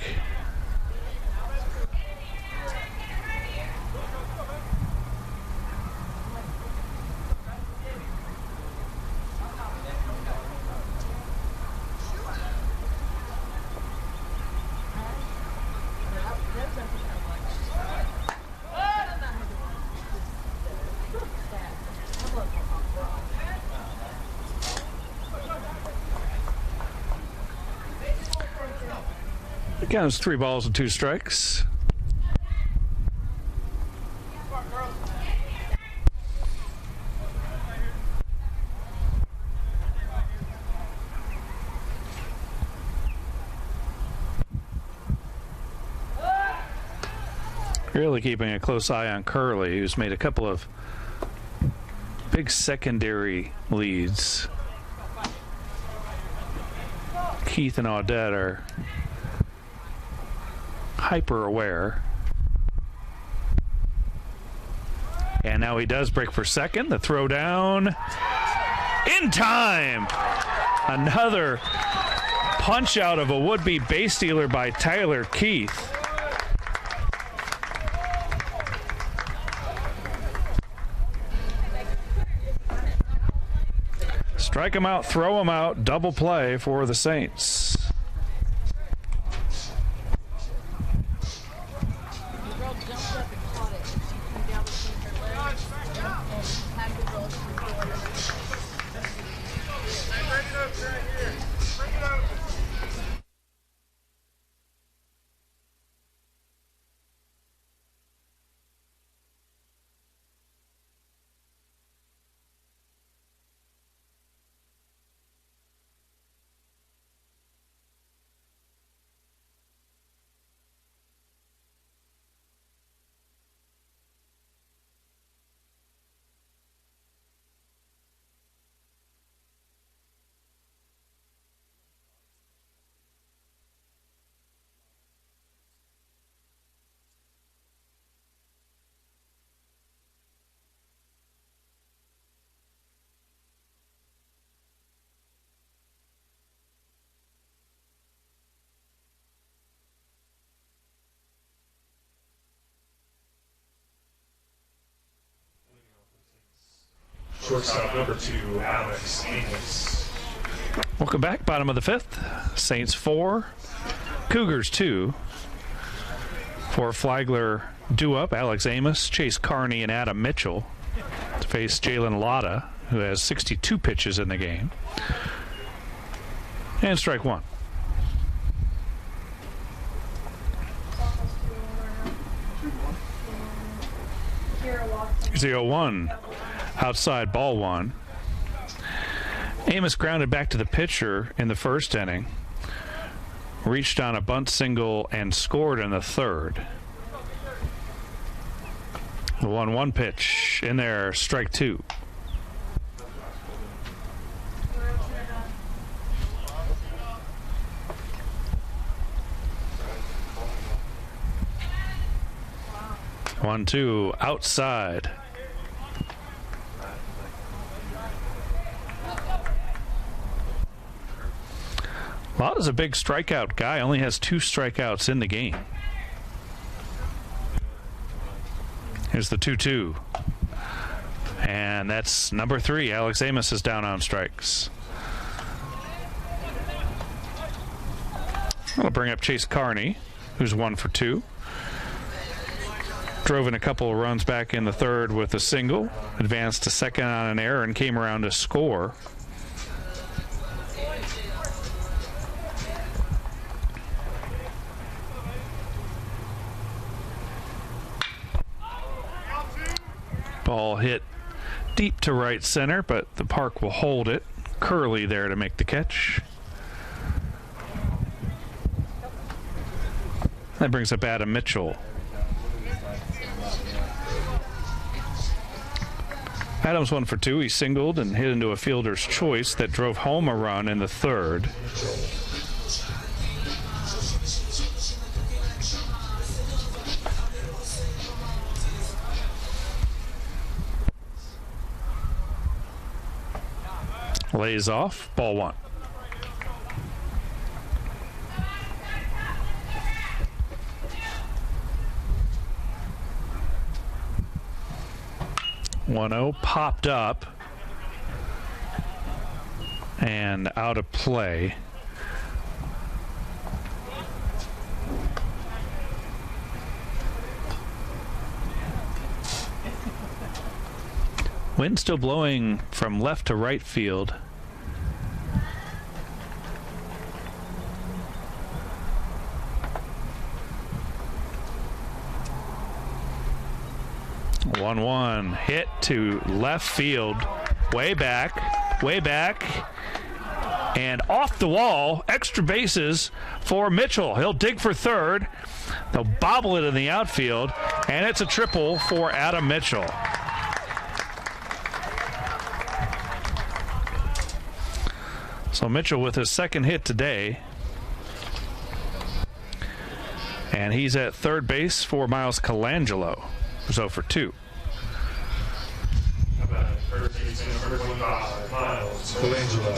Speaker 1: Counts 3 balls and 2 strikes. Really keeping a close eye on Curley, who's made a couple of big secondary leads. Keith and Audette are hyper aware. And now he does break for second. The throw down in time. Another punch out of a would-be base stealer by Tyler Keith. Strike him out, throw him out, double play for the Saints.
Speaker 2: Shortstop number 2, Alex Amos.
Speaker 1: Welcome back. Bottom of the 5th. Saints 4, Cougars 2. For Flagler due up, Alex Amos, Chase Carney, and Adam Mitchell to face Jalen Lotta, who has 62 pitches in the game. And strike one. Here's 0-1. Outside, ball one. Amos grounded back to the pitcher in the first inning, reached on a bunt single and scored in the third. The 1-1 pitch in there, strike two. One, two, outside. Lotta's a big strikeout guy, only has 2 strikeouts in the game. Here's the 2-2. And that's number 3. Alex Amos is down on strikes. I'll bring up Chase Carney, who's 1 for 2. Drove in a couple of runs back in the third with a single, advanced to second on an error, and came around to score. Ball hit deep to right center, but the park will hold it. Curley there to make the catch. That brings up Adam Mitchell. Adams 1 for 2. He singled and hit into a fielder's choice that drove home a run in the third. Lays off, ball one. 1-0 popped up and out of play. Wind still blowing from left to right field. One hit to left field, way back, and off the wall. Extra bases for Mitchell. He'll dig for third. They'll bobble it in the outfield, and it's a triple for Adam Mitchell. So Mitchell with his second hit today. And he's at third base for Miles Colangelo, who's 0 for 2.
Speaker 2: Number 25, Miles Colangelo.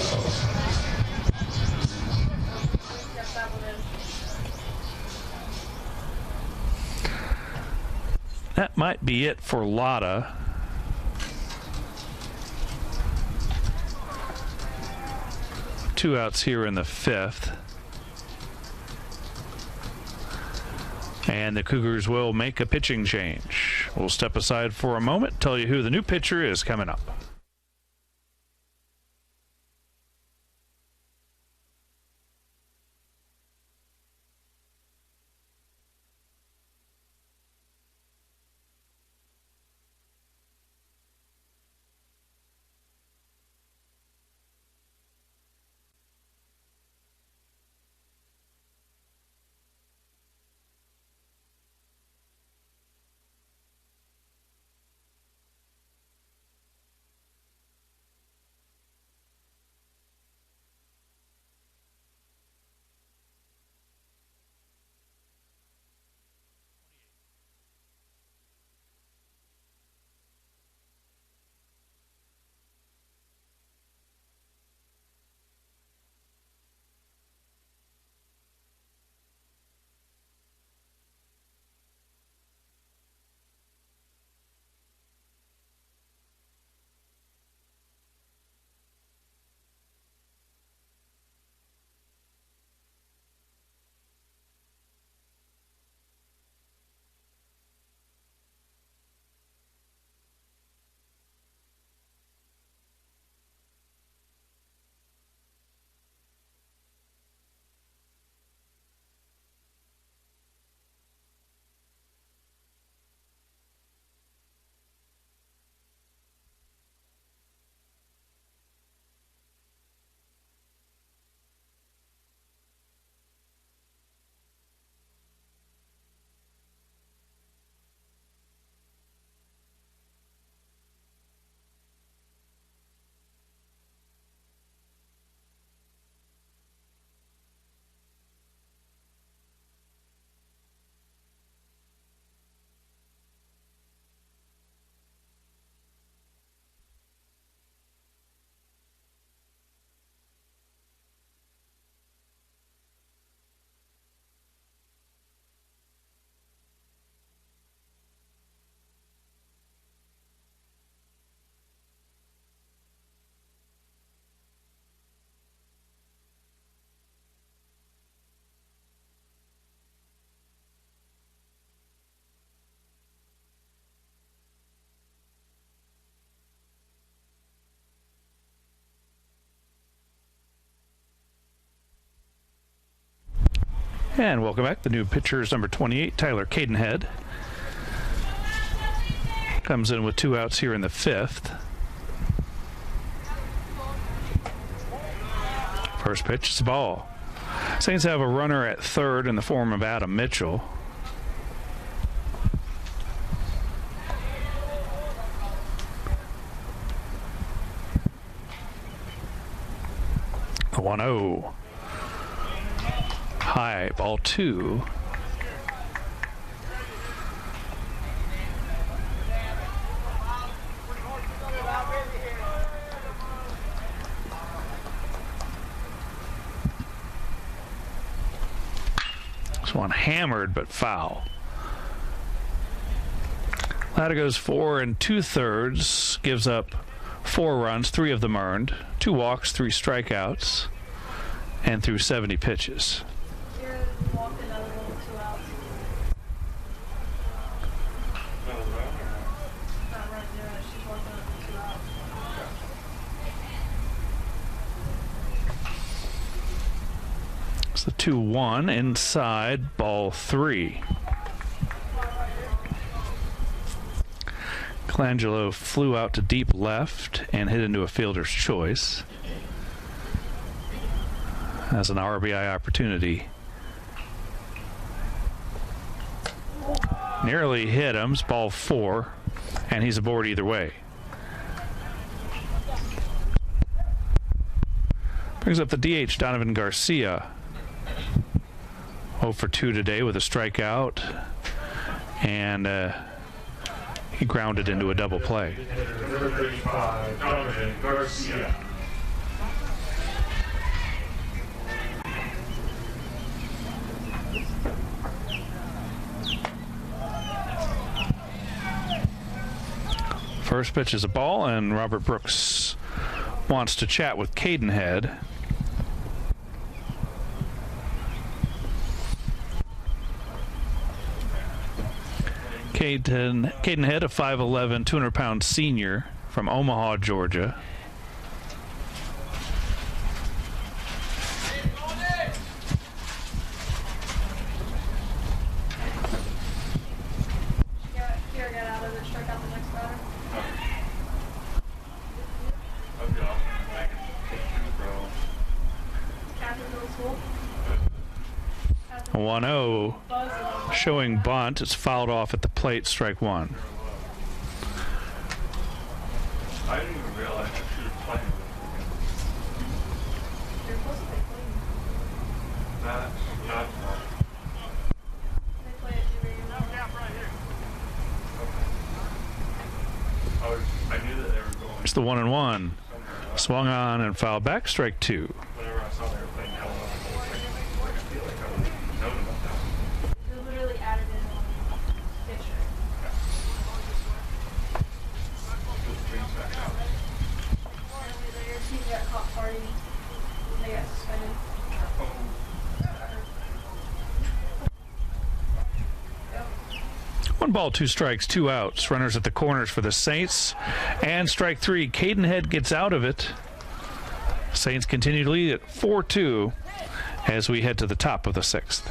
Speaker 1: That might be it for Lotta. Two outs here in the fifth. And the Cougars will make a pitching change. We'll step aside for a moment, tell you who the new pitcher is coming up. And welcome back. The new pitcher is number 28, Tyler Cadenhead. Comes in with two outs here in the fifth. First pitch is a ball. Saints have a runner at third in the form of Adam Mitchell. The 1-0. High, ball two. This one hammered but foul. Ladder goes 4 2/3, gives up 4 runs, 3 of them earned, 2 walks, 3 strikeouts, and threw 70 pitches. It's the 2-1 inside, ball 3. Colangelo flew out to deep left and hit into a fielder's choice. Has an RBI opportunity. Nearly hit him. It's ball 4, and he's aboard either way. Brings up the DH, Donovan Garcia. 0 for 2 today with a strikeout, and he grounded into a double play.
Speaker 2: Number 35, Donovan Garcia.
Speaker 1: First pitch is a ball, and Robert Brooks wants to chat with Cadenhead. Cadenhead, a 5'11", 200-pound senior from Omaha, Georgia. A 1-0 showing bunt. It's fouled off at the plate, strike 1.
Speaker 2: I didn't even realize I should have played with
Speaker 3: You're supposed to be clean.
Speaker 2: that.
Speaker 3: They play it every year.
Speaker 2: I knew that they were going
Speaker 1: It's the 1-1.
Speaker 2: somewhere else.
Speaker 1: Swung on and fouled back, strike 2.
Speaker 2: Whenever I saw they were playing hell up, I feel like I would have known about that.
Speaker 3: They literally added in on pitcher.
Speaker 2: Just brings back out.
Speaker 3: Apparently their team got caught partying. They got suspended. Yep.
Speaker 1: 1 ball, 2 strikes, 2 outs. Runners at the corners for the Saints. And strike 3. Cadenhead gets out of it. Saints continue to lead at 4-2 as we head to the top of the 6th.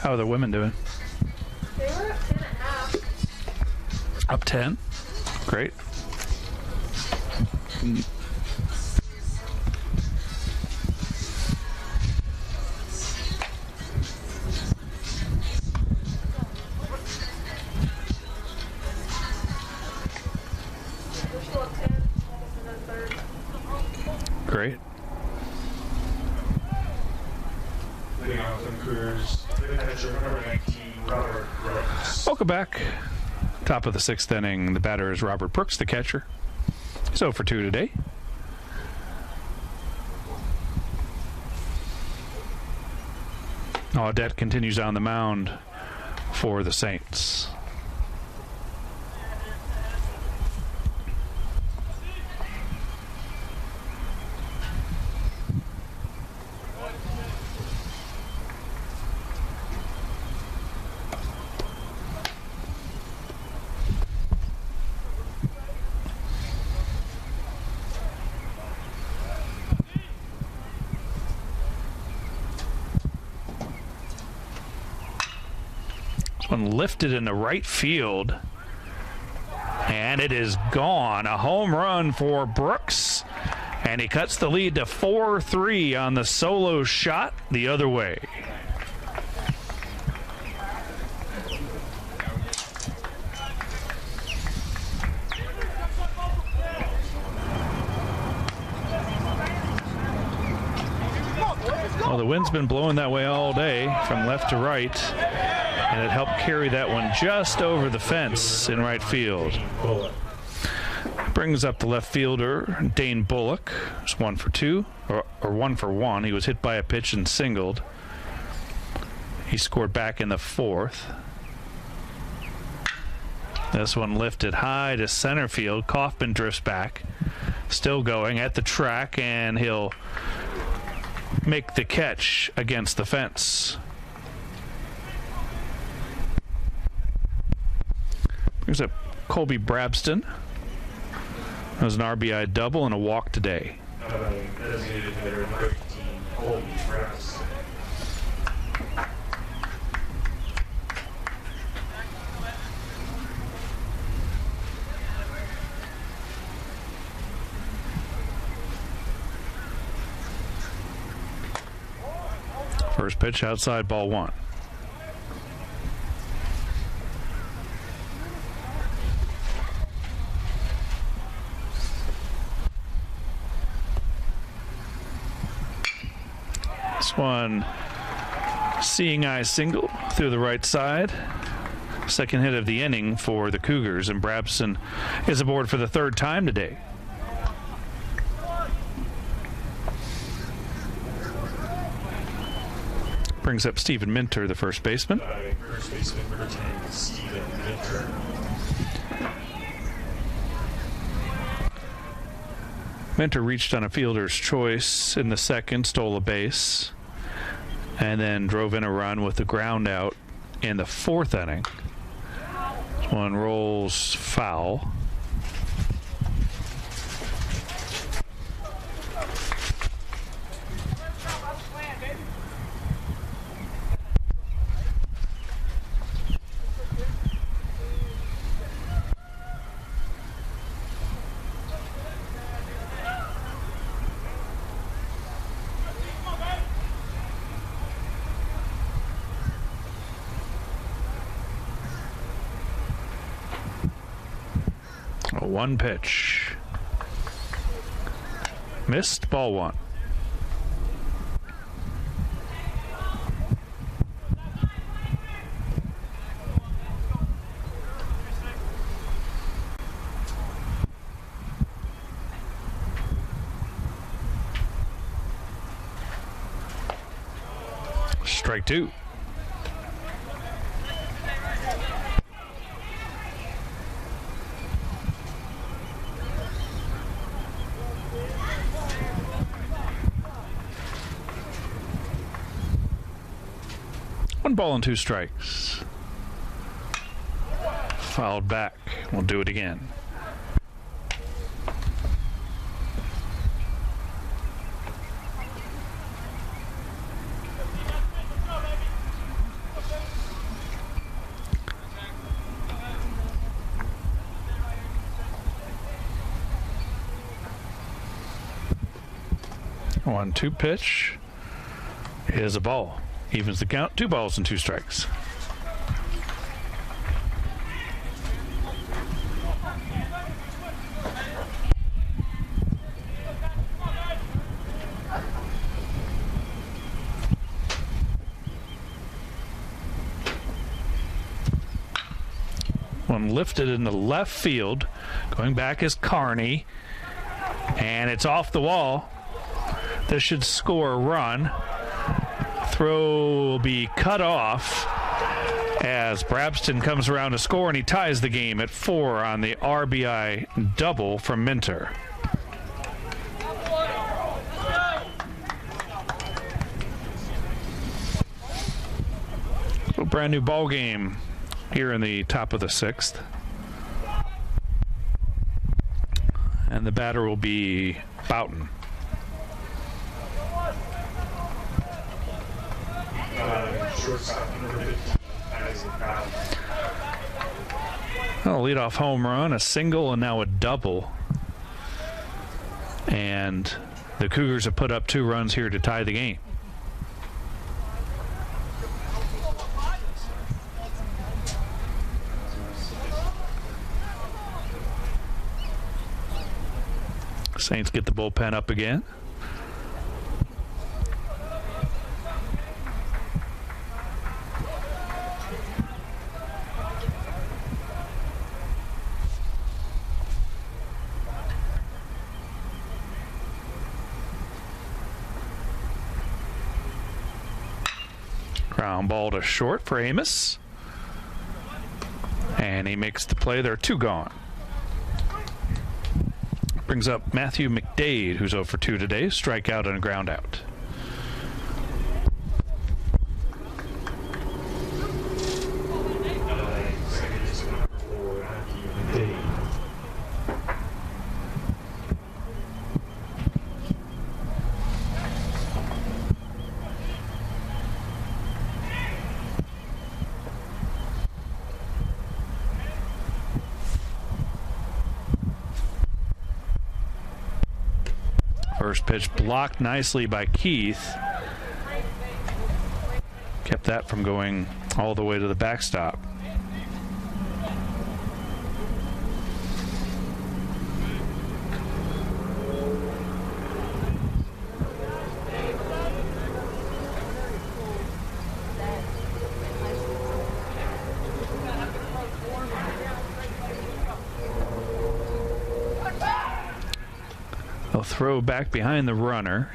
Speaker 1: How are the women doing?
Speaker 3: They were up 10.5.
Speaker 1: Up 10. Great.
Speaker 3: They're still up 10. Almost in the third.
Speaker 1: Great.
Speaker 2: Leading off them careers, the pitcher, number 19, Robert Brooks.
Speaker 1: Welcome back. Top of the 6th inning. The batter is Robert Brooks, the catcher. He's 0 for 2 today. Audette continues on the mound for the Saints. This one lifted into right field. And it is gone. A home run for Brooks. And he cuts the lead to 4-3 on the solo shot the other way. Well, the wind's been blowing that way all day from left to right, and it helped carry that one just over the fence in right field. Brings up the left fielder, Dane Bullock. It's 1 for 2, or 1 for 1. He was hit by a pitch and singled. He scored back in the 4th. This one lifted high to center field. Kaufman drifts back. Still going at the track, and he'll make the catch against the fence. Brings up Colby Brabston. That was an RBI double and a walk today.
Speaker 2: Designated hitter number 18, Colby Brabston.
Speaker 1: First pitch outside, ball 1. This one, seeing eye single through the right side. Second hit of the inning for the Cougars, and Brabson is aboard for the 3rd time today. Brings up Stephen Minter, the first baseman.
Speaker 2: First baseman number 10, Stephen Minter.
Speaker 1: Minter reached on a fielder's choice in the 2nd, stole a base, and then drove in a run with the ground out in the 4th inning. This one rolls foul. One pitch. Missed, ball 1. Strike 2. One ball and 2 strikes. Fouled back. We'll do it again. One, 2 pitch is a ball. Evens the count. 2 balls and 2 strikes. One lifted in the left field. Going back is Carney. And it's off the wall. This should score a run. Throw will be cut off as Brabston comes around to score, and he ties the game at 4 on the RBI double from Minter. A brand new ball game here in the top of the 6th. And the batter will be Boughton.
Speaker 2: Shortstop number 15, Isaac
Speaker 1: A leadoff home run, a single, and now a double. And the Cougars have put up 2 runs here to tie the game. Saints get the bullpen up again. Ground ball to short for Amos. And he makes the play. There are 2 gone. Brings up Matthew McDade, who's 0 for 2 today. Strikeout and a ground out. First pitch blocked nicely by Keith. Kept that from going all the way to the backstop. They'll throw back behind the runner,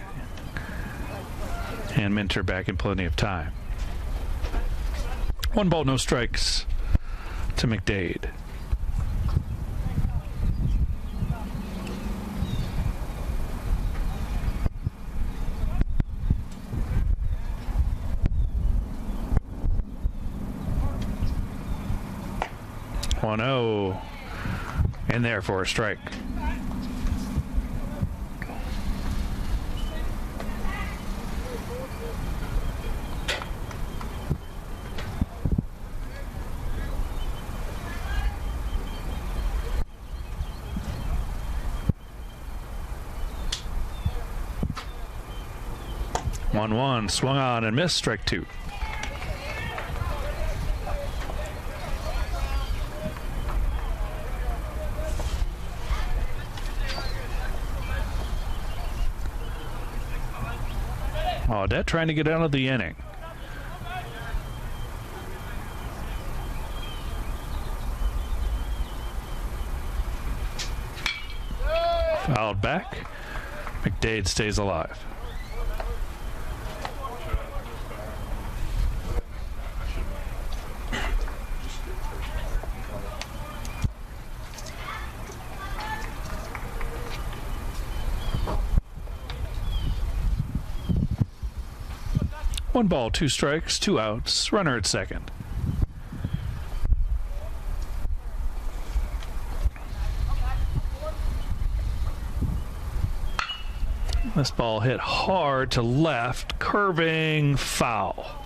Speaker 1: and Minter back in plenty of time. 1 ball, no strikes to McDade. One 0 in there for a strike. One swung on and missed, strike 2. Audette trying to get out of the inning. Fouled back. McDade stays alive. One ball, 2 strikes, 2 outs, runner at second. This ball hit hard to left, curving, foul.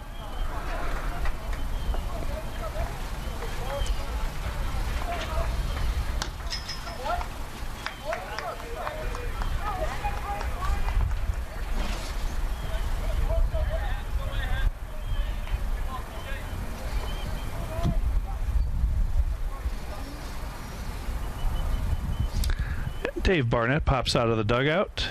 Speaker 1: Dave Barnett pops out of the dugout.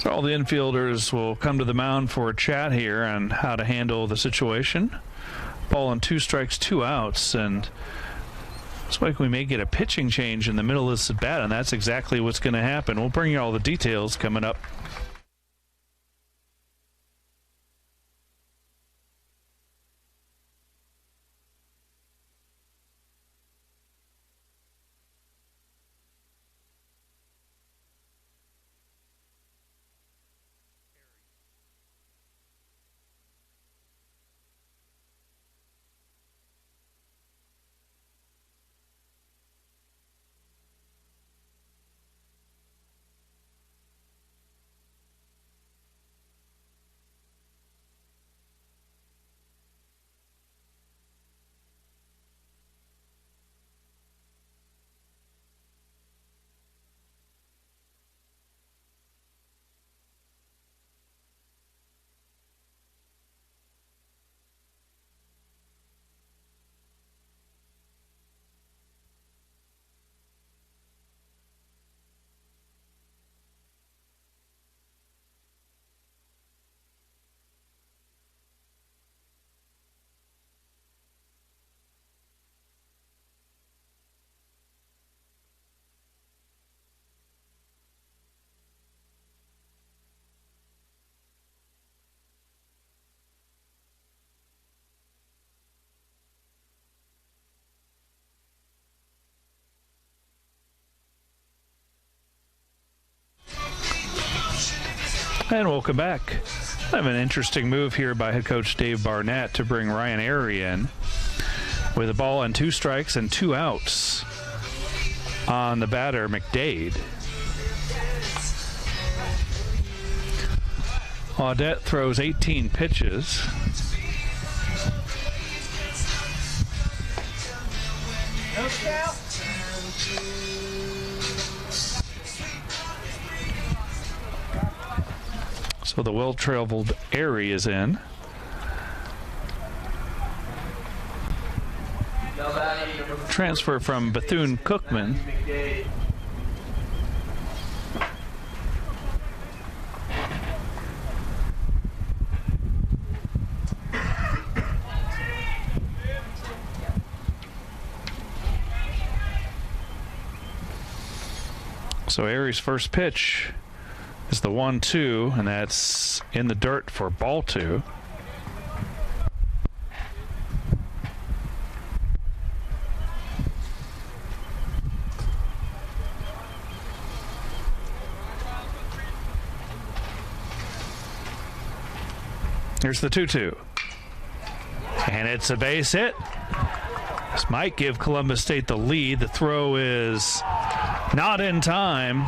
Speaker 1: So all the infielders will come to the mound for a chat here on how to handle the situation. Ball and 2 strikes, 2 outs, and looks like we may get a pitching change in the middle of this at bat, and that's exactly what's going to happen. We'll bring you all the details coming up. And welcome back. I have an interesting move here by head coach Dave Barnett to bring Ryan Airy in with a ball and 2 strikes and 2 outs on the batter, McDade. Audette throws 18 pitches.
Speaker 3: No scout.
Speaker 1: So the well-traveled Airy is in. Transfer from Bethune-Cookman. So Airy's first pitch is the 1-2, and that's in the dirt for ball 2. Here's the 2-2. And it's a base hit. This might give Columbus State the lead. The throw is not in time,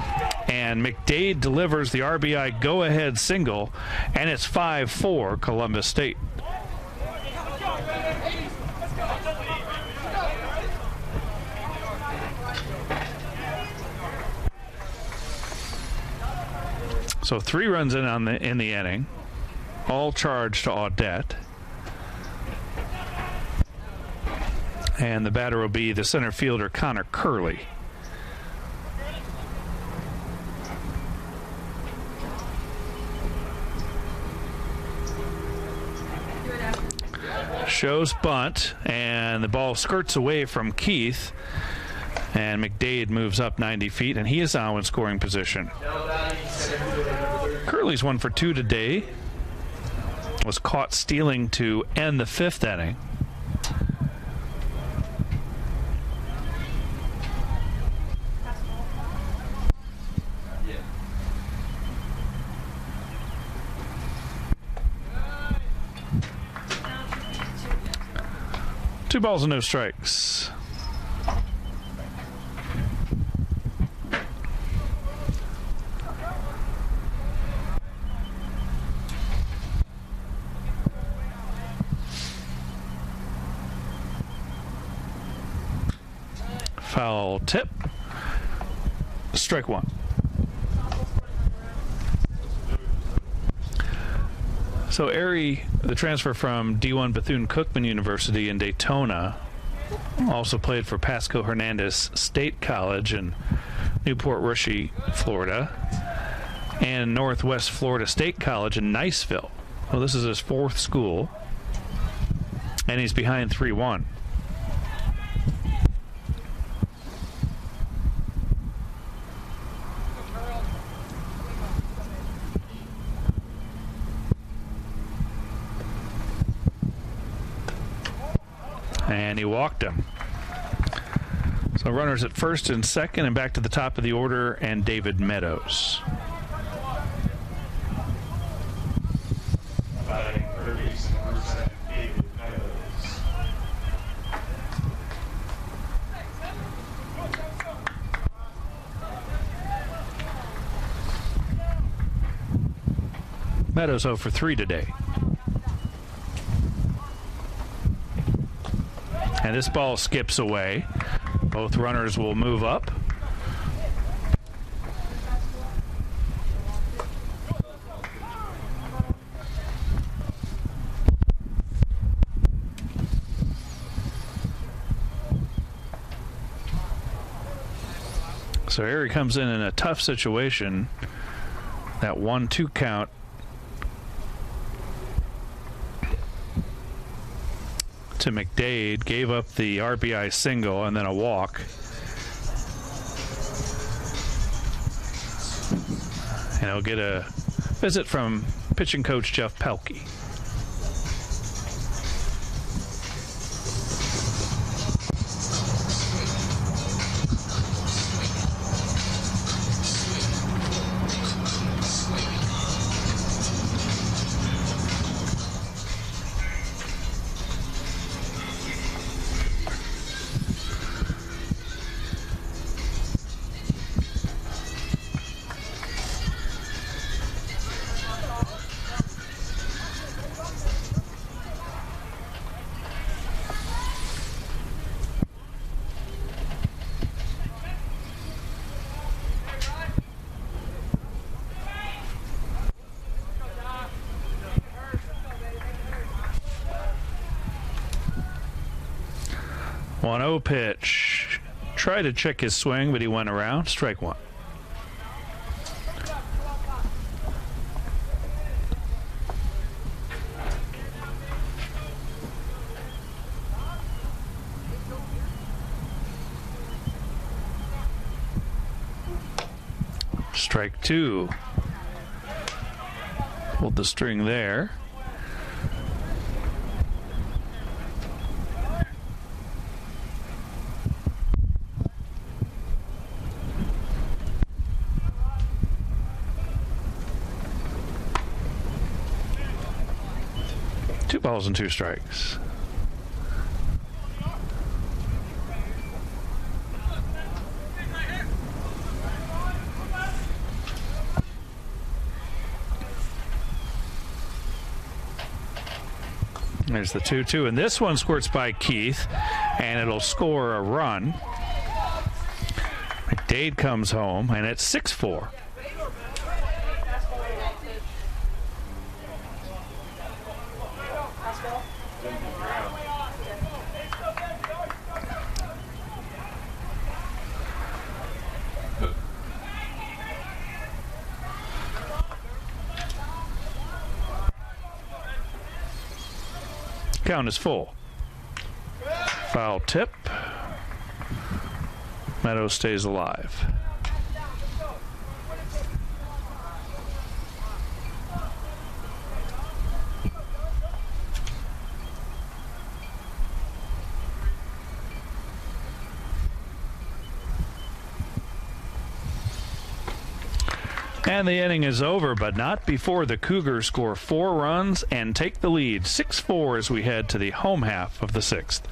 Speaker 1: and McDade delivers the RBI go-ahead single, and it's 5-4 Columbus State. So 3 runs in the inning, all charged to Audette. And the batter will be the center fielder, Connor Curley. Shows bunt, and the ball skirts away from Keith, and McDade moves up 90 feet, and he is now in scoring position. Curley's 1 for 2 today. Was caught stealing to end the 5th inning. Two balls and no strikes. Foul tip. Strike 1. So Airy, the transfer from D1 Bethune-Cookman University in Daytona, also played for Pasco Hernandez State College in Newport Richey, Florida, and Northwest Florida State College in Niceville. Well, this is his 4th school, and he's behind 3-1. And he walked him. So runners at first and second, and back to the top of the order, and David Meadows. Meadows 0 for 3 today. And this ball skips away. Both runners will move up. So here he comes in a tough situation. That 1-2 count. To McDade, gave up the RBI single and then a walk. And he'll get a visit from pitching coach Jeff Pelkey. 1-0 pitch. Tried to check his swing, but he went around. Strike one. Strike two. Pulled the string there. Two balls and two strikes. There's the 2-2, and this one squirts by Keith, and it'll score a run. McDade comes home, and it's 6-4. Count is full. Foul tip. Meadows stays alive. And the inning is over, but not before the Cougars score 4 runs and take the lead 6-4 as we head to the home half of the 6th.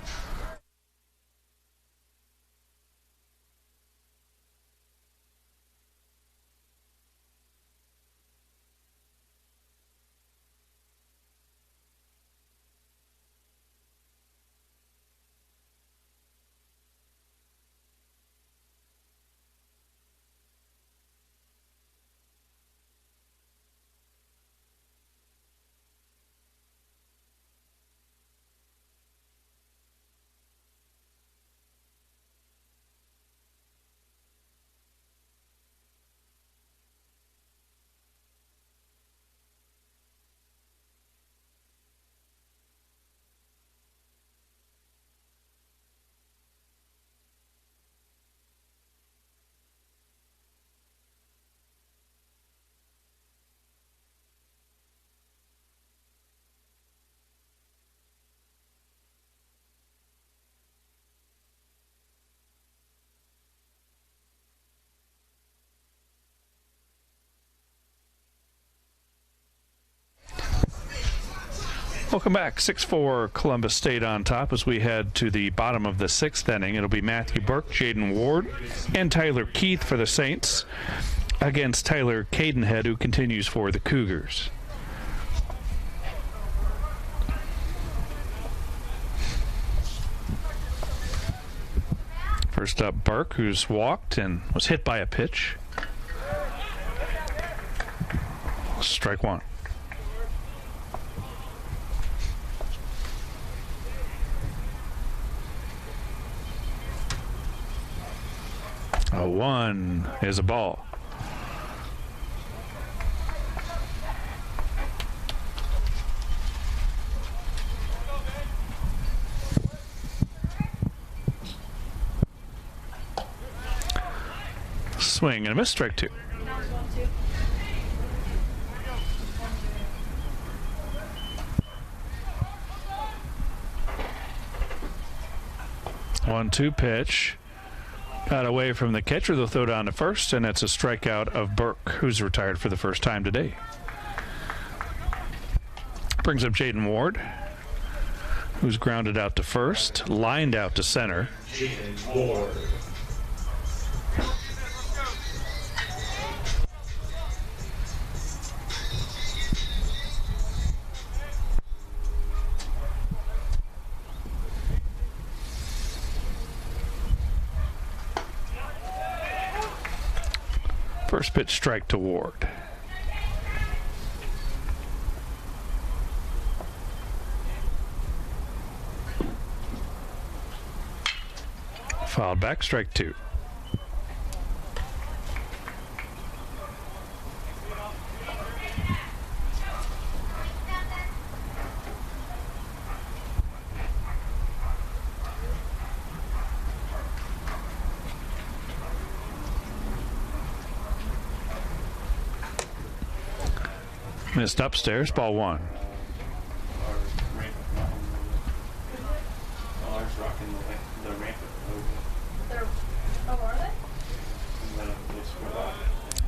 Speaker 1: Welcome back. 6-4 Columbus State on top as we head to the bottom of the 6th inning. It'll be Matthew Burke, Jaden Ward, and Tyler Keith for the Saints against Tyler Cadenhead, who continues for the Cougars. First up, Burke, who's walked and was hit by a pitch. Strike one. A 1 is a ball. Swing and a miss, strike two. One-two pitch. Got away from the catcher. They'll throw down to first, and it's a strikeout of Burke, who's retired for the first time today. Brings up Jaden Ward, who's grounded out to first, lined out to center.
Speaker 2: Jaden Ward.
Speaker 1: First pitch strike to Ward. Fouled back, strike two. Missed upstairs, ball one.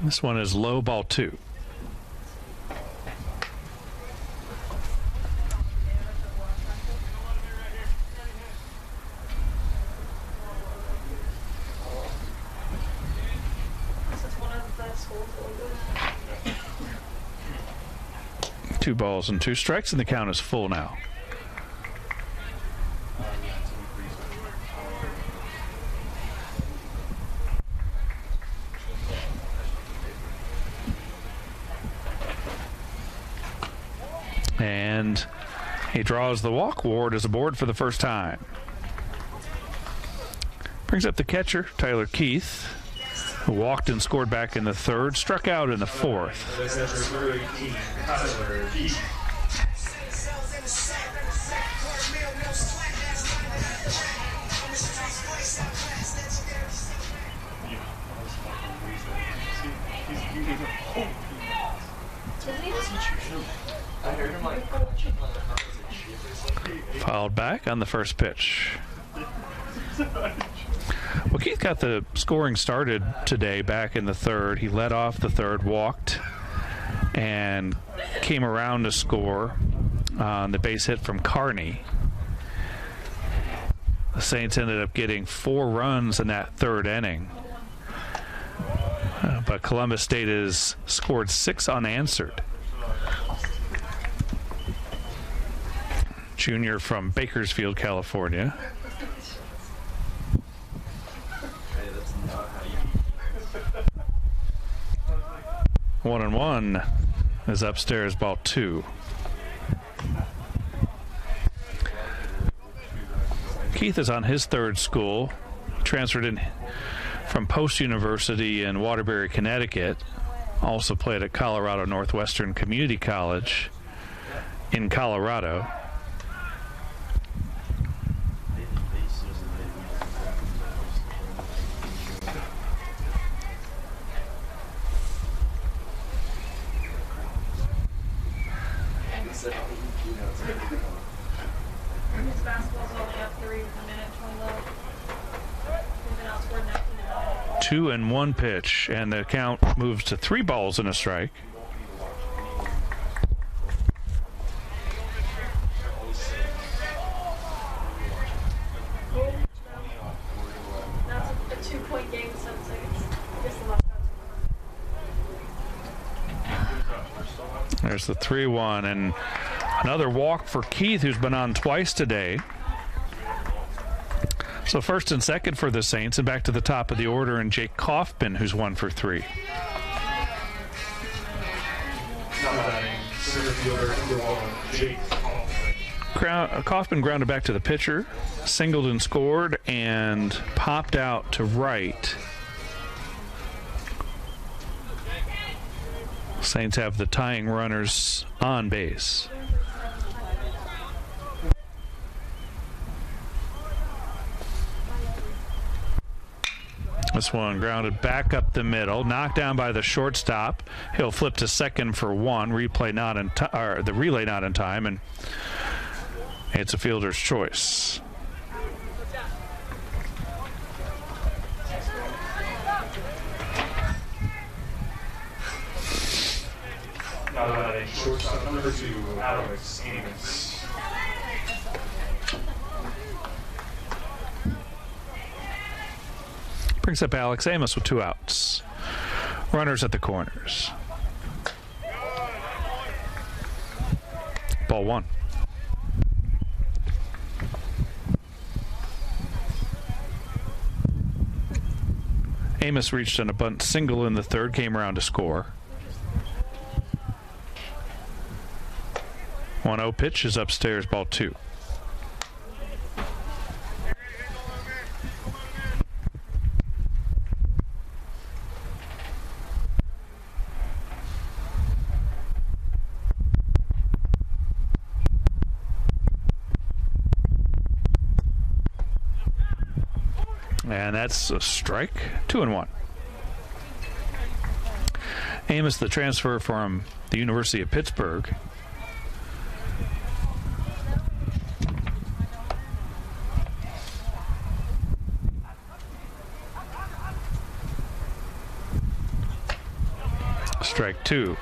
Speaker 1: This one is low, ball two. Two balls and two strikes, and the count is full now. And he draws the walk. Ward is aboard for the first time. Brings up the catcher, Tyler Keith, who walked and scored back in the third, struck out in the fourth. Fouled back on the first pitch. Well, Keith got the scoring started today back in the third. He led off the third, walked, and came around to score on the base hit from Carney. The Saints ended up getting 4 runs in that third inning. But Columbus State has scored 6 unanswered. Junior from Bakersfield, California. One and one is upstairs, ball two. Keith is on his third school, transferred in from Post University in Waterbury, Connecticut. Also played at Colorado Northwestern Community College in Colorado. Two and one pitch, and the count moves to 3 balls and a strike.
Speaker 3: That's a 2-point game, so
Speaker 1: There's the 3-1, and another walk for Keith, who's been on twice today. So first and second for the Saints, and back to the top of the order, and Jake Kaufman, who's 1 for 3. Kaufman grounded back to the pitcher, singled and scored, and popped out to right. Saints have the tying runners on base. This one grounded back up the middle, knocked down by the shortstop. He'll flip to second for 1. The relay not in time, and it's a fielder's choice.
Speaker 2: Shortstop number 2, Alex Amos.
Speaker 1: Brings up Alex Amos with 2 outs. Runners at the corners. Ball 1. Amos reached an bunt single in the third, came around to score. 1-0 pitch is upstairs, ball 2. And that's a strike. 2-1. Amos, the transfer from the University of Pittsburgh. Strike 2.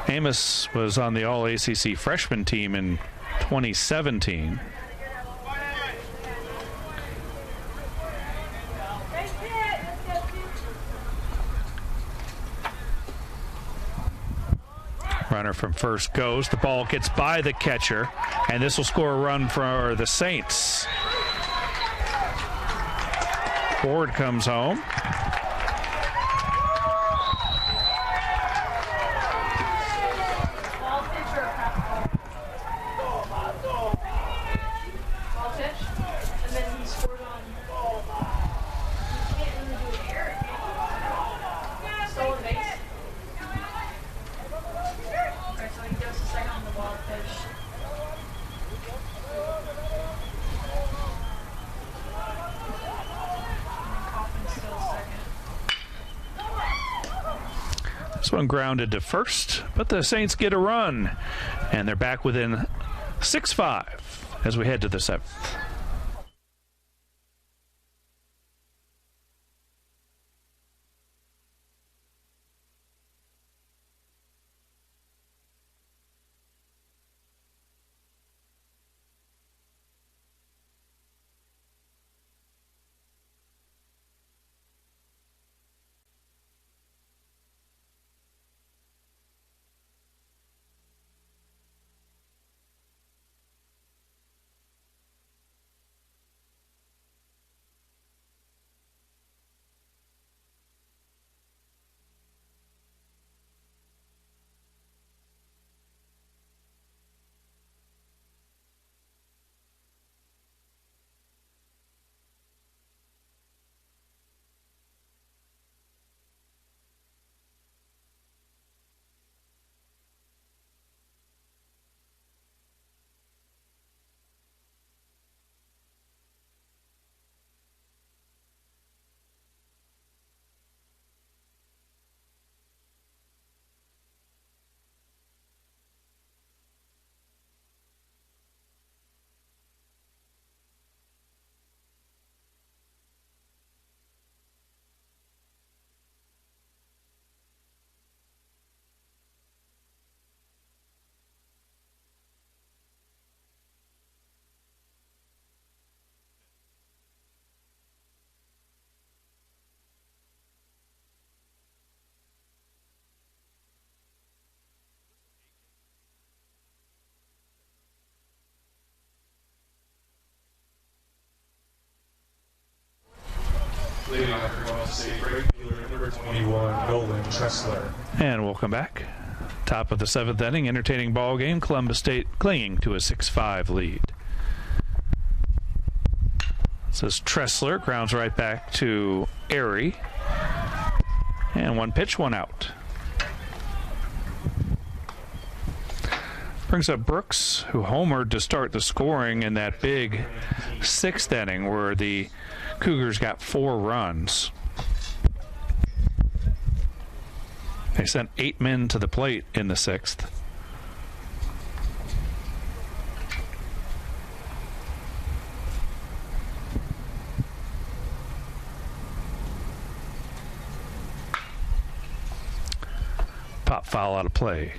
Speaker 1: Amos was on the All-ACC freshman team in 2017. Runner from first goes. The ball gets by the catcher, and this will score a run for the Saints. Ford comes home. This one grounded to first, but the Saints get a run, and they're back within 6-5 as we head to the 7th.
Speaker 2: Leading off for Columbus State break, number 21, Nolan Tressler.
Speaker 1: And welcome back. Top of the 7th inning, entertaining ball game. Columbus State clinging to a 6-5 lead. Says Tressler, grounds right back to Airy. And one pitch, one out. Brings up Brooks, who homered to start the scoring in that big 6th inning where the Cougars got 4 runs. They sent 8 men to the plate in the 6th. Pop foul out of play.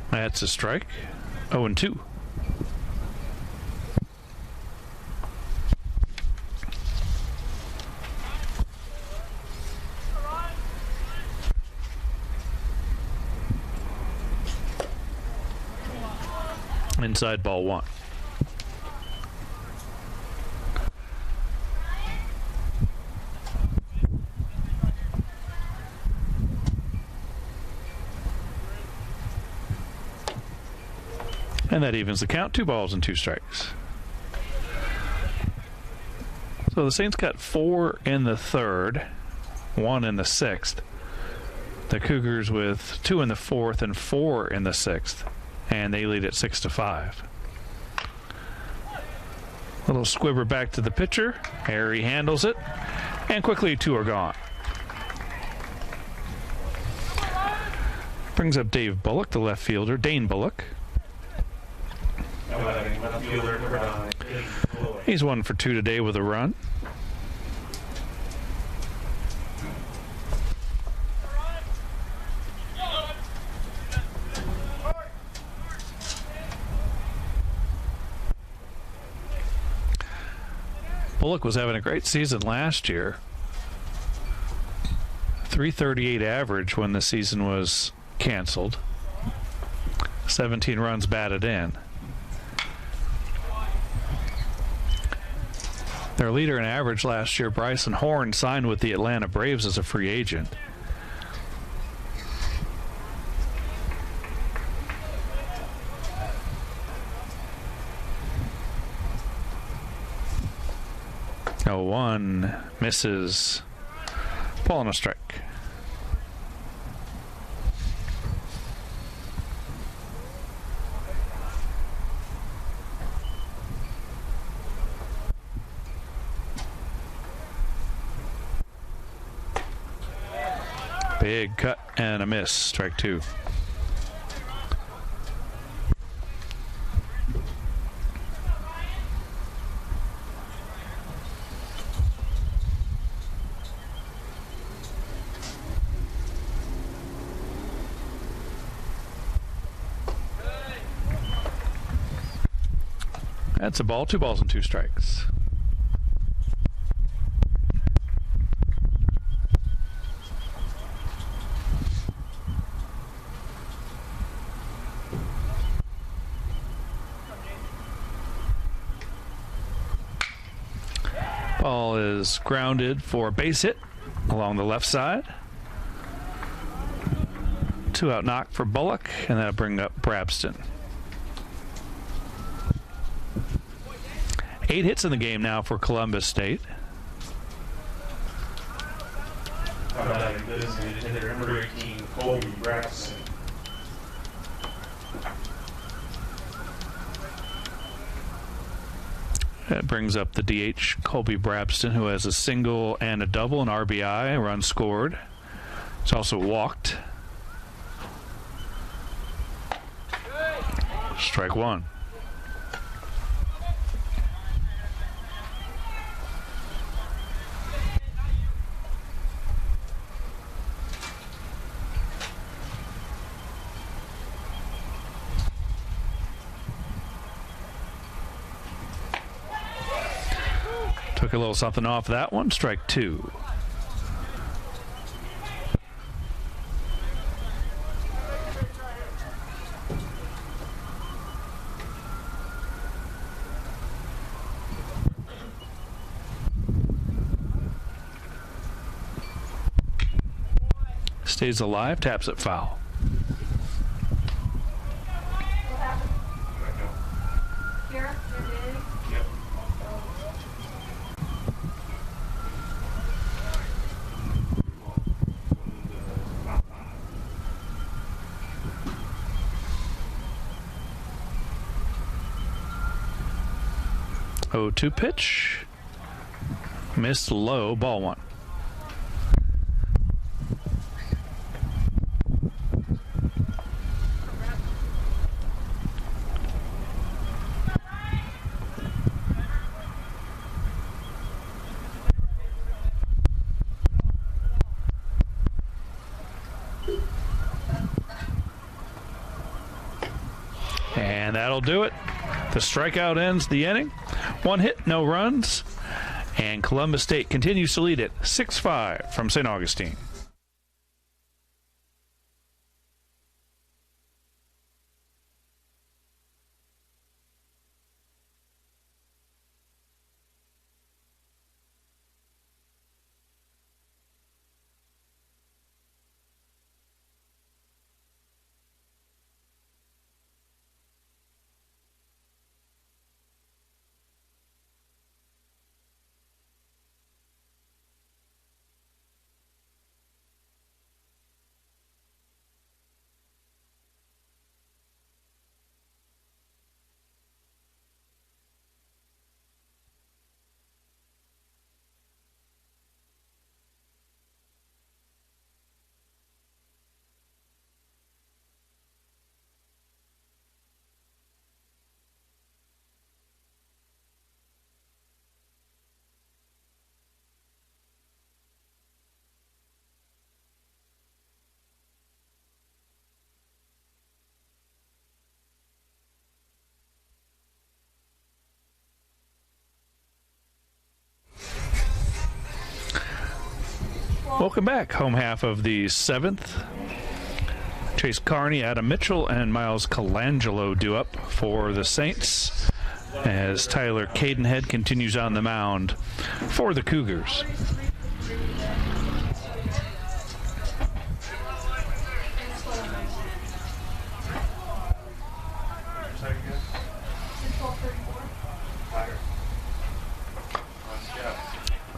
Speaker 1: That's a strike. 0-2. Inside ball 1. And that evens the count. 2 balls and 2 strikes. So the Saints got 4 in the third, 1 in the sixth. The Cougars with 2 in the fourth and 4 in the sixth. And they lead at 6-5. Little squibber back to the pitcher. Harry handles it. And quickly 2 are gone. Brings up Dave Bullock, the left fielder. Dane Bullock. He's 1 for 2 today with a run. Bullock was having a great season last year. 338 average when the season was canceled. 17 runs batted in. Their leader in average last year, Bryson Horn, signed with the Atlanta Braves as a free agent. Oh, 1 misses. Ball and a strike. Big cut and a miss. Strike 2. That's a ball. 2 balls and 2 strikes. Ball is grounded for a base hit along the left side. 2-out knock for Bullock, and that'll bring up Brabston. 8 hits in the game now for Columbus State.
Speaker 2: Number 18, Colby Braxton.
Speaker 1: That brings up the DH, Colby Brabston, who has a single and a double, an RBI, a run scored. He's also walked. Strike 1. Took a little something off that one. Strike 2. Stays alive, taps it foul.
Speaker 3: Here,
Speaker 2: Yep.
Speaker 1: 0-2 pitch. Missed low, ball 1. And that'll do it. The strikeout ends the inning. 1 hit, no runs. And Columbus State continues to lead it 6-5 from St. Augustine. Welcome back. Home half of the 7th. Chase Carney, Adam Mitchell, and Miles Colangelo do up for the Saints as Tyler Cadenhead continues on the mound for the Cougars.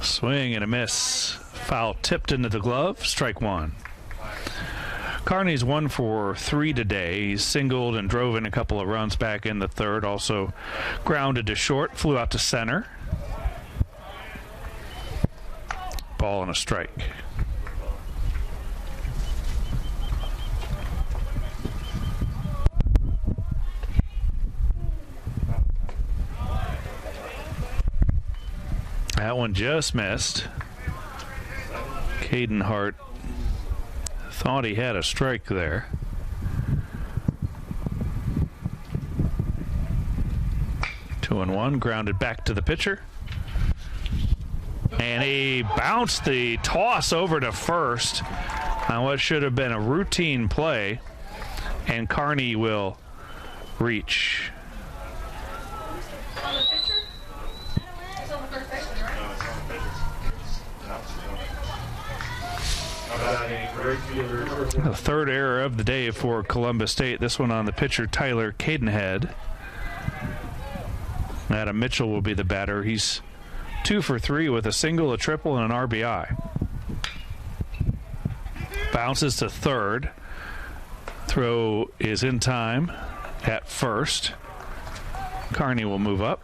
Speaker 1: Swing and a miss. Foul tipped into the glove. Strike one. Carney's 1 for 3 today. He singled and drove in a couple of runs back in the third. Also grounded to short. Flew out to center. Ball and a strike. That one just missed. Caden Hart thought he had a strike there. Two and one, grounded back to the pitcher. And he bounced the toss over to first on what should have been a routine play. And Carney will reach. The third error of the day for Columbus State. This one on the pitcher, Tyler Cadenhead. Adam Mitchell will be the batter. He's 2 for 3 with a single, a triple, and an RBI. Bounces to third. Throw is in time at first. Carney will move up.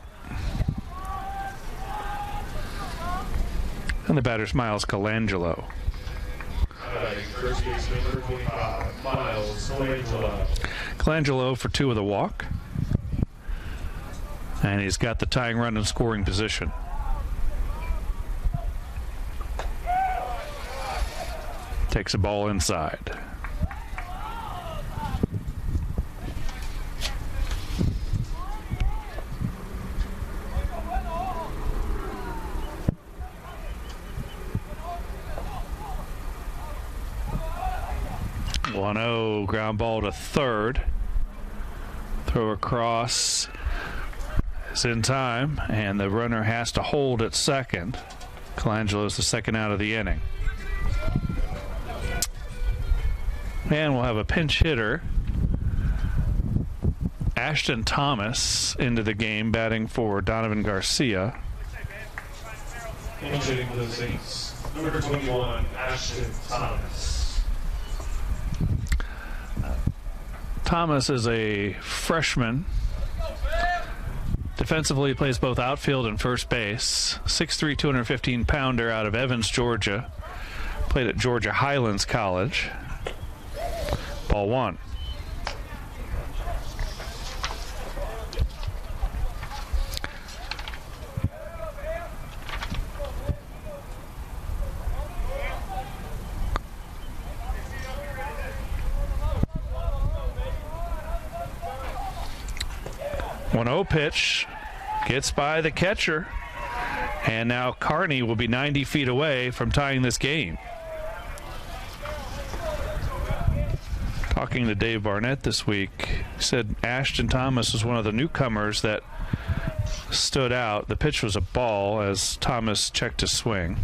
Speaker 1: And the batter's Miles Colangelo. Colangelo for 2 with a walk. And he's got the tying run in scoring position. Takes a ball inside. Ground ball to third. Throw across is in time, and the runner has to hold at second. Colangelo is the second out of the inning. And we'll have a pinch hitter, Ashton Thomas, into the game, batting for Donovan Garcia.
Speaker 2: Pinch hitting for the Saints, number 21, Ashton Thomas.
Speaker 1: Thomas is a freshman. Defensively, he plays both outfield and first base. 6'3", 215-pounder out of Evans, Georgia. Played at Georgia Highlands College. Ball one. One 0 pitch, gets by the catcher, and now Carney will be 90 feet away from tying this game. Talking to Dave Barnett this week, he said Ashton Thomas was one of the newcomers that stood out. The pitch was a ball as Thomas checked his swing.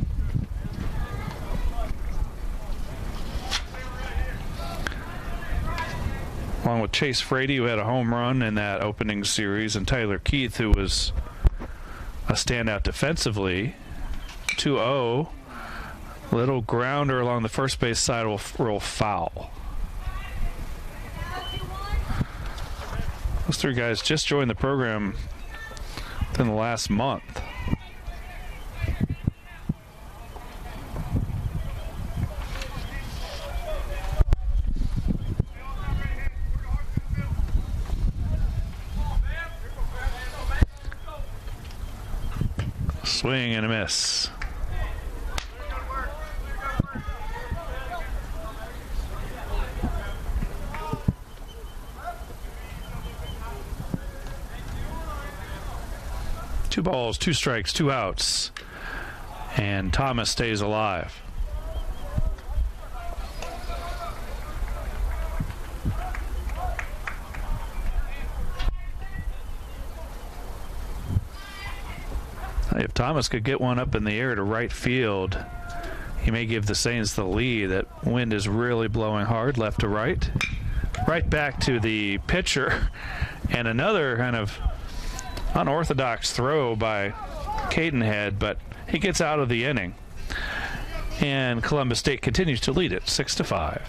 Speaker 1: Along with Chase Frady, who had a home run in that opening series, and Tyler Keith, who was a standout defensively. 2-0. Little grounder along the first base side will roll foul. Those three guys just joined the program within the last month. Swing and a miss. Two balls, 2 strikes, 2 outs, and Thomas stays alive. If Thomas could get one up in the air to right field, he may give the Saints the lead. That wind is really blowing hard left to right. Right back to the pitcher. And another kind of unorthodox throw by Cadenhead, but he gets out of the inning. And Columbus State continues to lead it 6-5.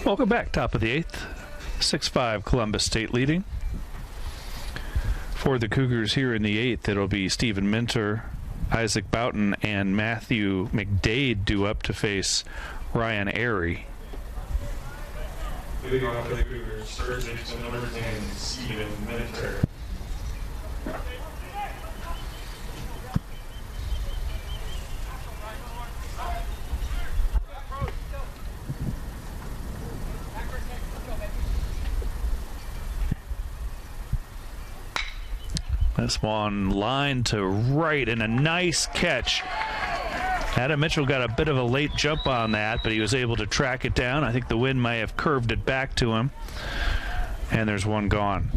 Speaker 1: Welcome back. Top of the eighth. 6-5 Columbus State leading. For the Cougars here in the eighth, it'll be Stephen Minter, Isaac Boughton, and Matthew McDade due up to face Ryan Airy.
Speaker 2: Leading off for the Cougars, first baseman number 10, Stephen Minter.
Speaker 1: This one line to right and a nice catch. Adam Mitchell got a bit of a late jump on that, but he was able to track it down. I think the wind may have curved it back to him. And there's one gone.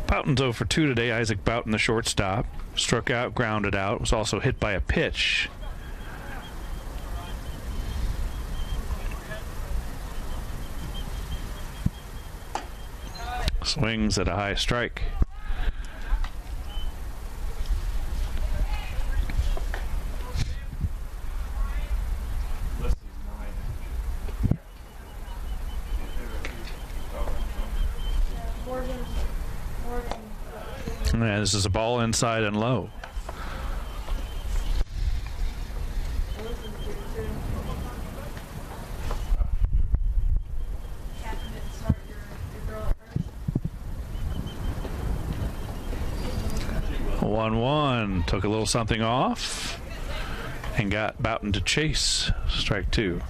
Speaker 1: Boughton's 0 for 2 today. Isaac Boughton, the shortstop. Struck out, grounded out. Was also hit by a pitch. Swings at a high strike. Yeah, this is a ball inside and low. One took a little something off and got Boughton to chase. Strike two.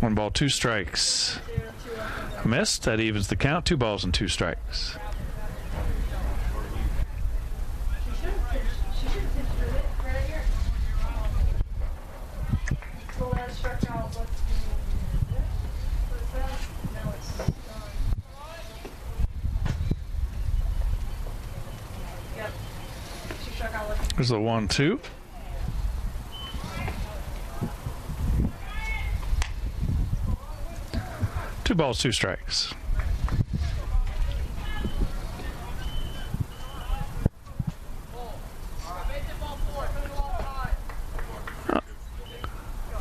Speaker 1: One ball, two strikes. Missed. That evens the count. 2 balls and 2 strikes. There's the 1-2. Two balls, 2 strikes.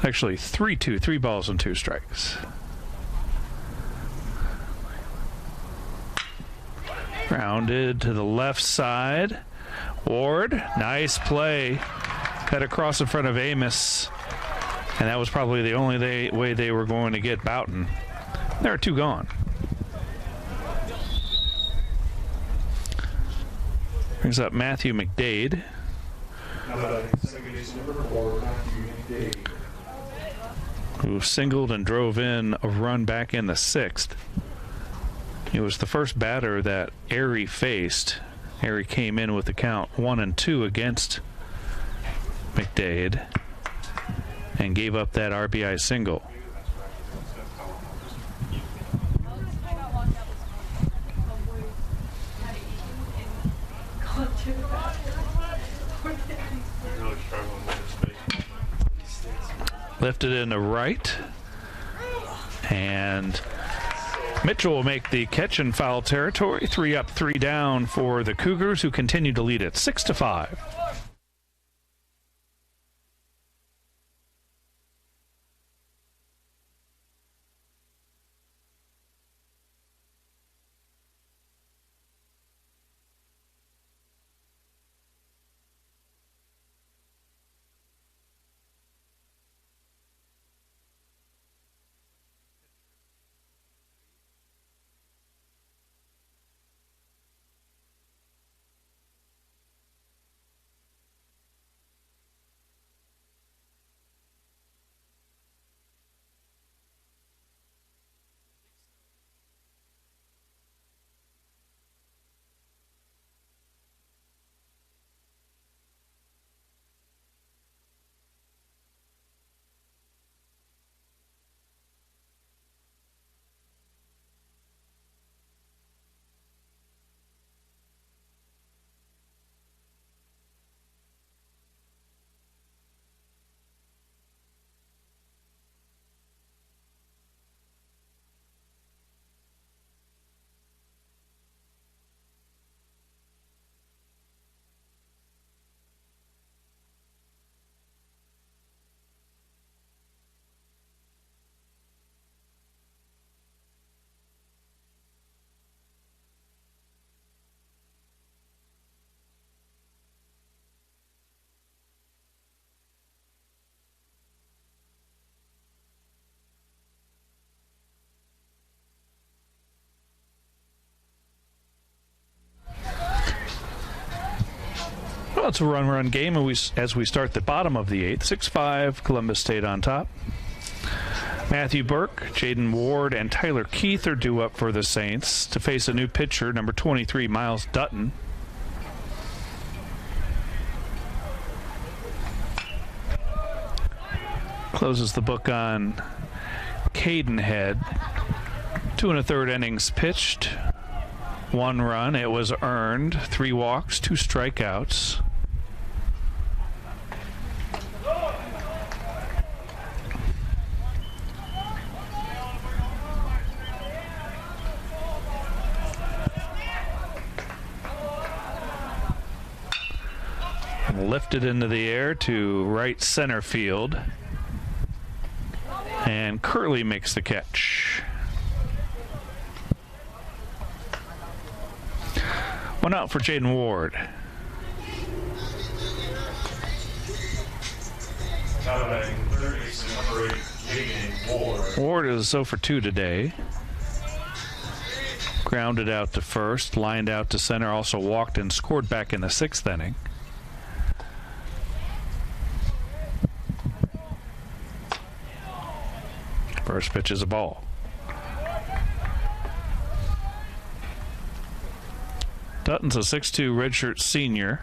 Speaker 1: Actually, 3-2, 3 balls and 2 strikes. Grounded to the left side. Ward, nice play. Cut across in front of Amos. And that was probably the only way they were going to get Boughton. There are 2 gone. Brings up Matthew McDade. who singled and drove in a run back in the 6th. He was the first batter that Erie faced. Erie came in with the count 1-2 against McDade and gave up that RBI single. Lifted into right, and Mitchell will make the catch in foul territory. 3 up, 3 down for the Cougars, who continue to lead it 6-5. Well, it's a run game as we start the bottom of the 8th. 6-5, Columbus State on top. Matthew Burke, Jaden Ward, and Tyler Keith are due up for the Saints to face a new pitcher, number 23, Miles Dutton. Closes the book on Caden Head. 2 1/3 innings pitched. 1 run. It was earned. 3 walks, 2 strikeouts. Lifted into the air to right center field. And Curley makes the catch. 1 out for Jaden Ward. Ward is 0 for 2 today. Grounded out to first, lined out to center, also walked and scored back in the 6th inning. First pitch is a ball. Dutton's a 6'2" redshirt senior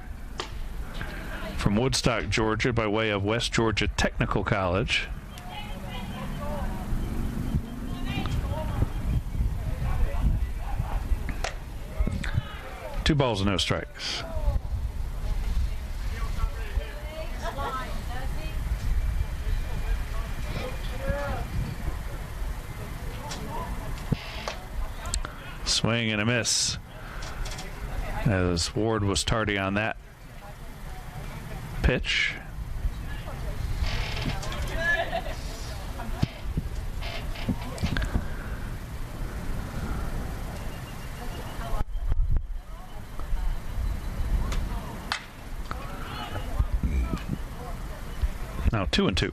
Speaker 1: from Woodstock, Georgia, by way of West Georgia Technical College. Two balls and no strikes. Swing and a miss, as Ward was tardy on that pitch. Now 2-2.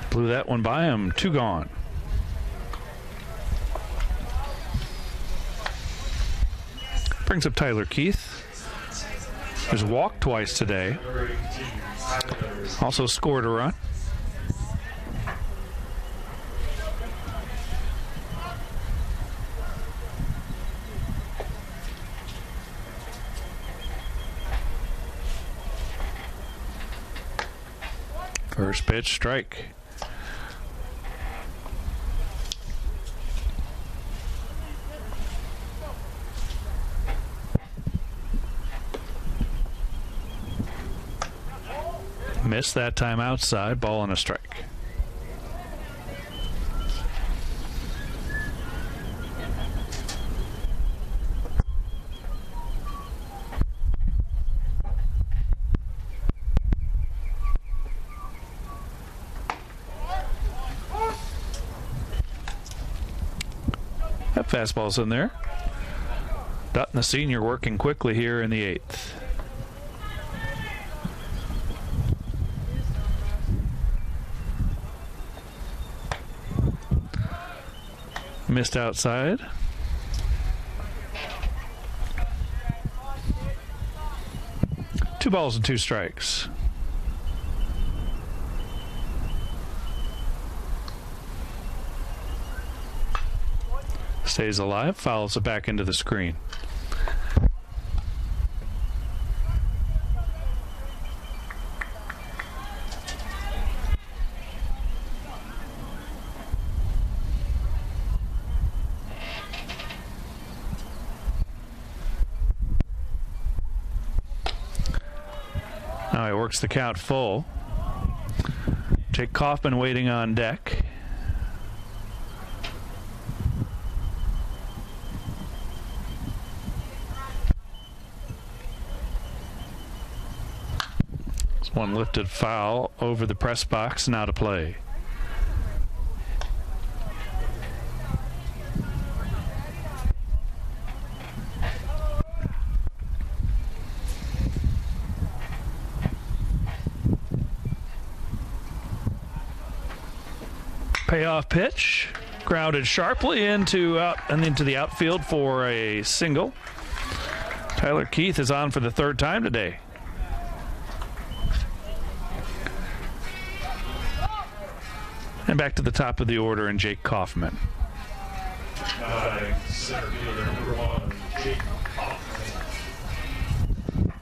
Speaker 1: Blew that one by him. 2 gone. Brings up Tyler Keith, who's walked twice today. Also scored a run. First pitch, strike. Missed that time outside, ball and a strike. That fastball's in there. Dutton, the senior, working quickly here in the 8th. Missed outside. Two balls and two strikes. Stays alive, fouls it back into the screen. Now he works the count full. Jake Kaufman waiting on deck. One lifted foul over the press box, now to play. Payoff pitch, grounded sharply into the outfield for a single. Tyler Keith is on for the third time today. And back to the top of the order in Jake Kaufman.
Speaker 2: Center fielder, number 1, Jake Kaufman.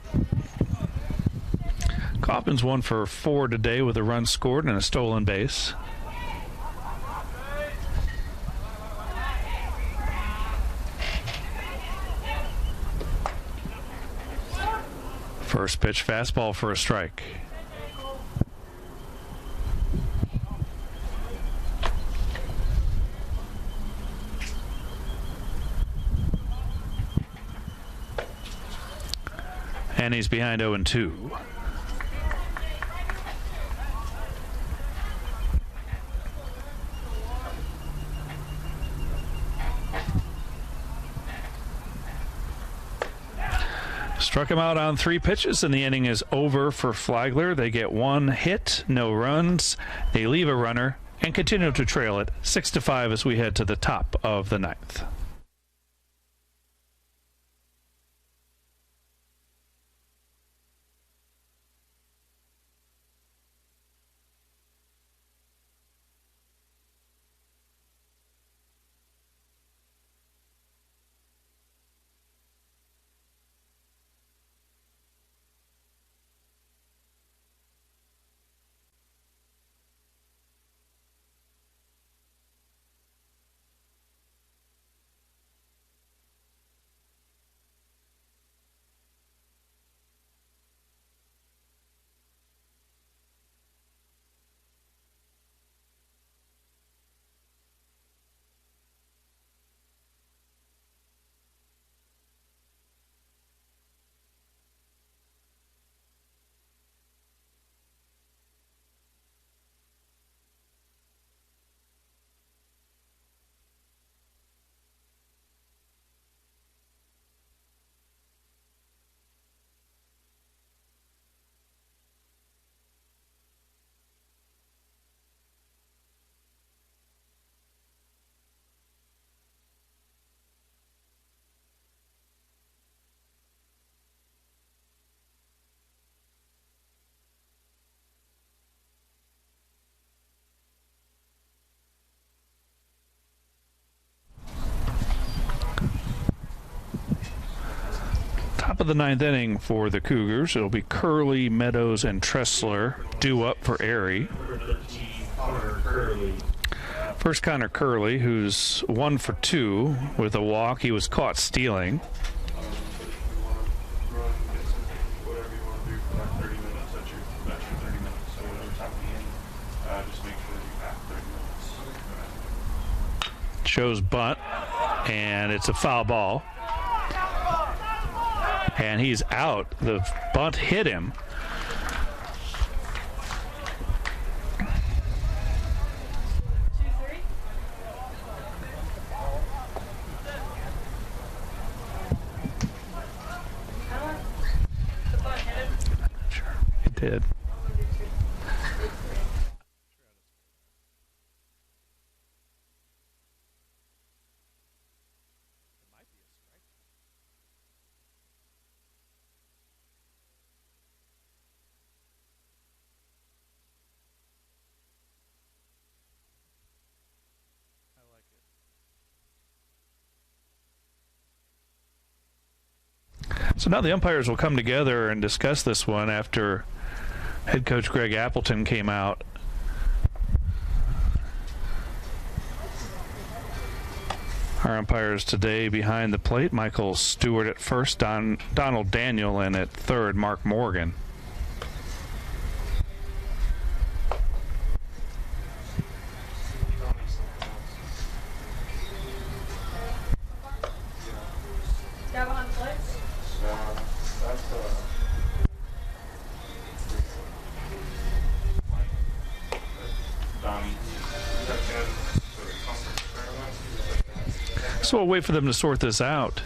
Speaker 1: Kaufman's 1 for 4 today with a run scored and a stolen base. First pitch, fastball for a strike. And he's behind 0-2. Struck him out on 3 pitches, and the inning is over for Flagler. They get 1 hit, no runs. They leave a runner and continue to trail it 6-5 as we head to the top of the 9th. Top of the ninth inning for the Cougars. It'll be Curley, Meadows, and Tressler due up for Erie. First, Connor Curley, who's 1 for 2 with a walk. He was caught stealing. Shows bunt, and it's a foul ball. And he's out. The bunt hit him. Sure, it did. So now the umpires will come together and discuss this one after head coach Greg Appleton came out. Our umpires today behind the plate: Michael Stewart at first, Donald Daniel, and at third, Mark Morgan. So we'll wait for them to sort this out.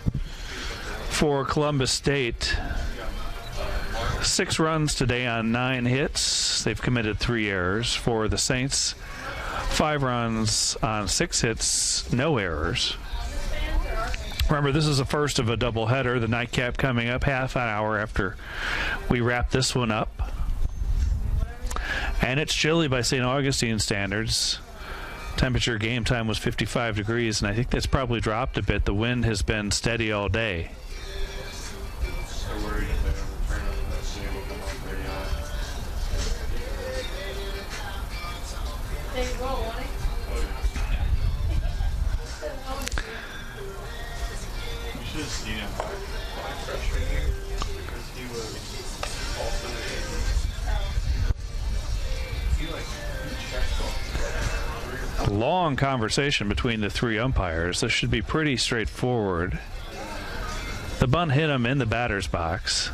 Speaker 1: For Columbus State, 6 runs today on 9 hits. They've committed 3 errors. For the Saints, 5 runs on 6 hits, no errors. Remember, this is the first of a doubleheader. The nightcap coming up half an hour after we wrap this one up. And it's chilly by St. Augustine standards. Temperature game time was 55 degrees, and I think that's probably dropped a bit. The wind has been steady all day. Long conversation between the 3 umpires. This should be pretty straightforward. The bunt hit him in the batter's box.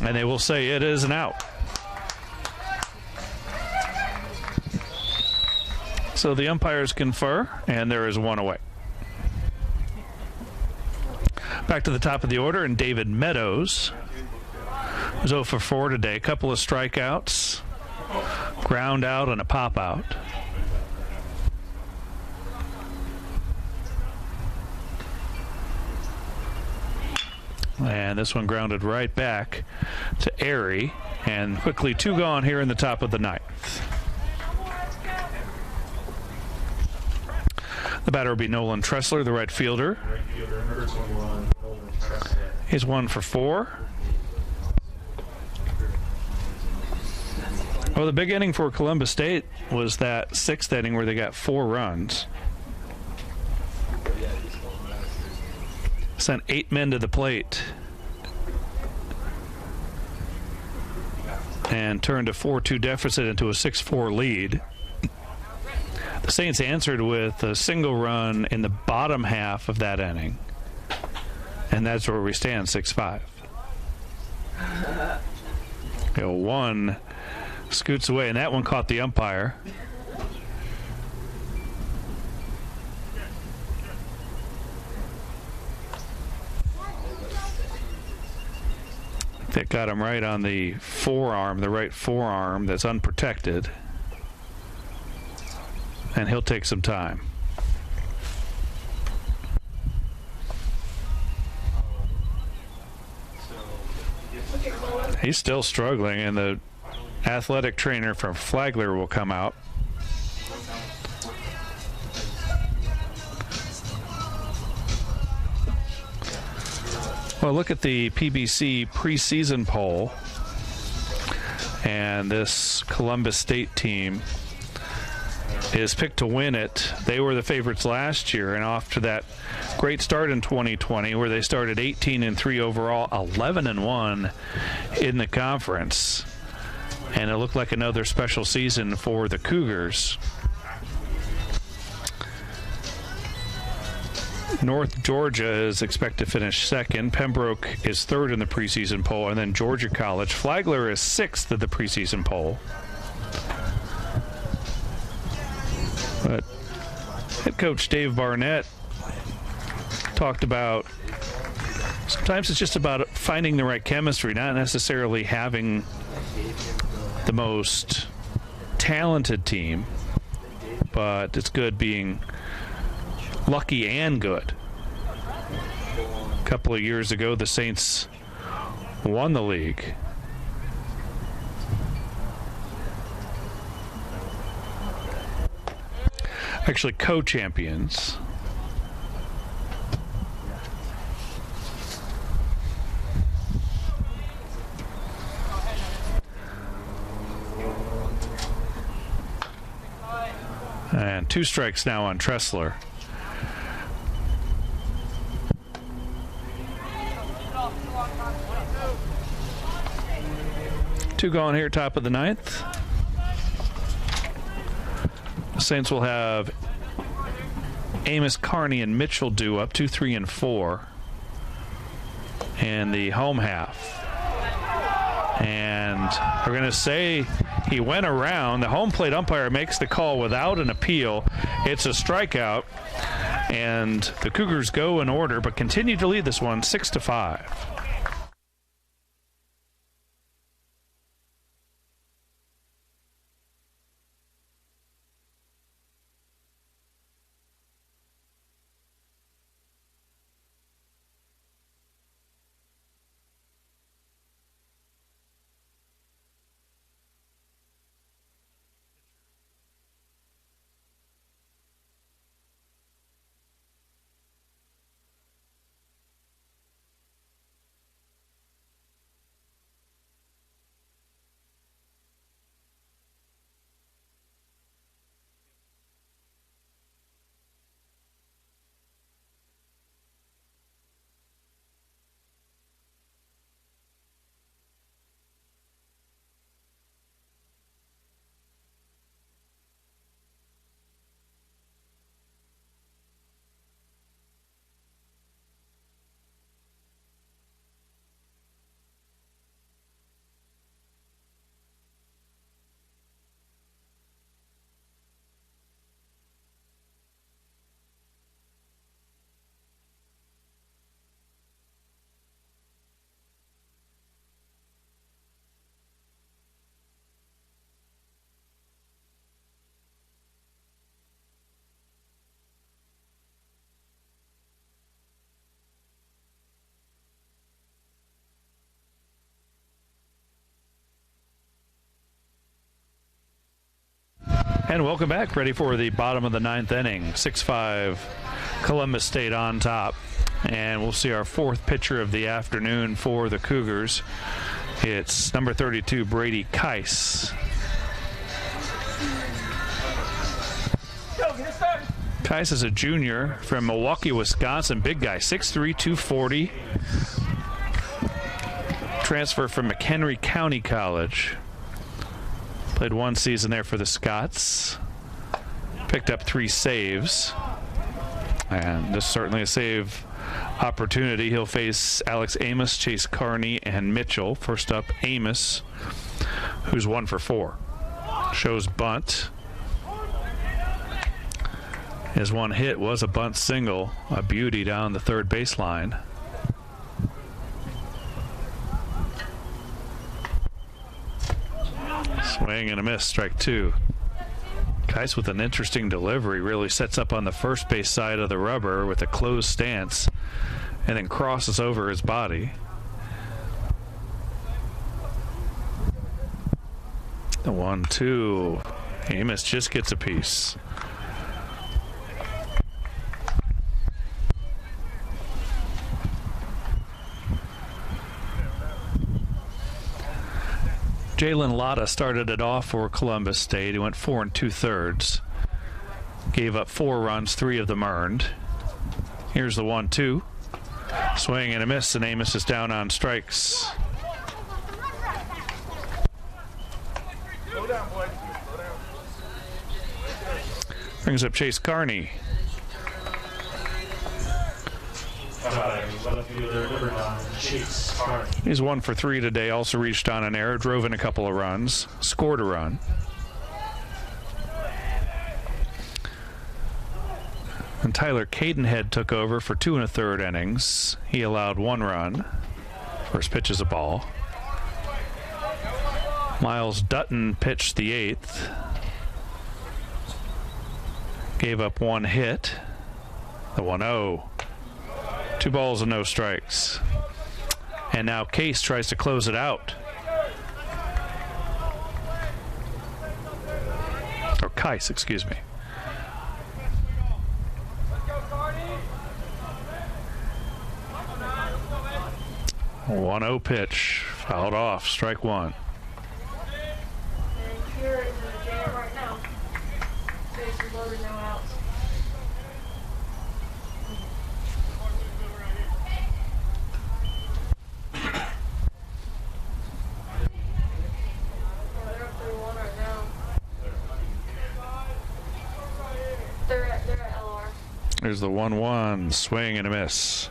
Speaker 1: And they will say it is an out. So the umpires confer, and there is 1 away. Back to the top of the order, and David Meadows was 0 for 4 today. A couple of strikeouts, ground out, and a pop out. And this one grounded right back to Erie, and quickly 2 gone here in the top of the 9th. The batter will be Nolan Tressler, the right fielder. He's 1 for 4. Well, the big inning for Columbus State was that 6th inning where they got 4 runs. Sent 8 men to the plate and turned a 4-2 deficit into a 6-4 lead. The Saints answered with a single run in the bottom half of that inning. And that's where we stand, 6-5. One scoots away, and that one caught the umpire. That got him right on the forearm, the right forearm that's unprotected. And he'll take some time. He's still struggling, and the athletic trainer from Flagler will come out. Well, look at the PBC preseason poll, and this Columbus State team is picked to win it. They were the favorites last year, and off to that great start in 2020 where they started 18-3 overall, 11-1 in the conference. And it looked like another special season for the Cougars. North Georgia is expected to finish second. Pembroke is third in the preseason poll, and then Georgia College. Flagler is sixth in the preseason poll. But head coach Dave Barnett talked about sometimes it's just about finding the right chemistry, not necessarily having the most talented team, but it's good being lucky and good. A couple of years ago, the Saints won the league. Actually, co-champions. And 2 strikes now on Tressler. Two gone here, top of the 9th. The Saints will have Amos, Carney, and Mitchell due up 2, 3, and 4 in the home half. And we're going to say he went around. The home plate umpire makes the call without an appeal. It's a strikeout, and the Cougars go in order but continue to lead this one 6-5. And welcome back. Ready for the bottom of the 9th inning. 6-5 Columbus State on top. And we'll see our 4th pitcher of the afternoon for the Cougars. It's number 32, Brady Keiss. Keiss is a junior from Milwaukee, Wisconsin. Big guy, 6'3", 240. Transfer from McHenry County College. Played 1 season there for the Scots. Picked up 3 saves. And this is certainly a save opportunity. He'll face Alex Amos, Chase Carney, and Mitchell. First up, Amos, who's 1 for 4. Shows bunt. His one hit was a bunt single, a beauty down the third baseline. Swing and a miss, strike 2. Keiss with an interesting delivery, really sets up on the first base side of the rubber with a closed stance and then crosses over his body. The 1-2. Amos just gets a piece. Jalen Lotta started it off for Columbus State. He went 4 2/3. Gave up 4 runs, 3 of them earned. Here's the 1-2. Swing and a miss, and Amos is down on strikes. Brings up Chase Carney. He's 1 for 3 today. Also reached on an error, drove in a couple of runs, scored a run. And Tyler Cadenhead took over for 2 1/3 innings. He allowed 1 run. First pitch is a ball. Miles Dutton pitched the 8th. Gave up 1 hit. The 1-0. 2 balls and no strikes. And now Case tries to close it out. Or Kais, excuse me. 1-0 pitch. Fouled off. Strike 1.
Speaker 3: And here is a jam right now. Bases loaded, no outs. They're up 3-1 right now. They're at LR.
Speaker 1: There's the 1-1. Swing and a miss.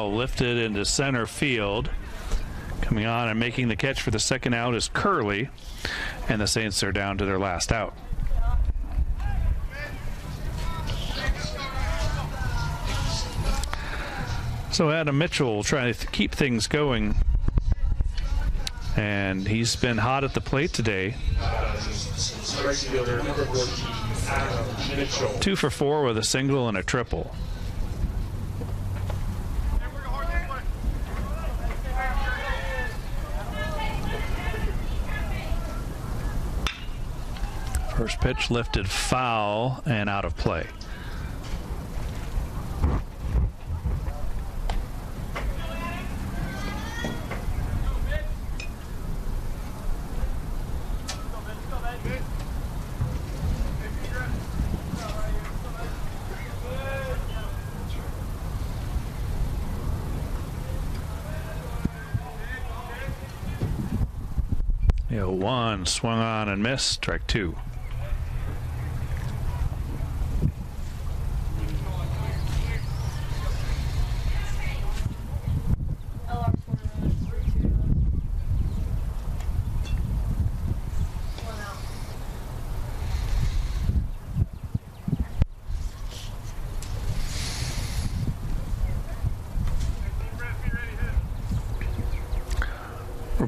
Speaker 1: Lifted into center field. Coming on and making the catch for the second out is Curley, and the Saints are down to their last out. So Adam Mitchell trying to keep things going, and he's been hot at the plate today. 2 for 4 with a single and a triple. First pitch lifted foul and out of play. Yeah, 1 swung on and missed. Strike 2.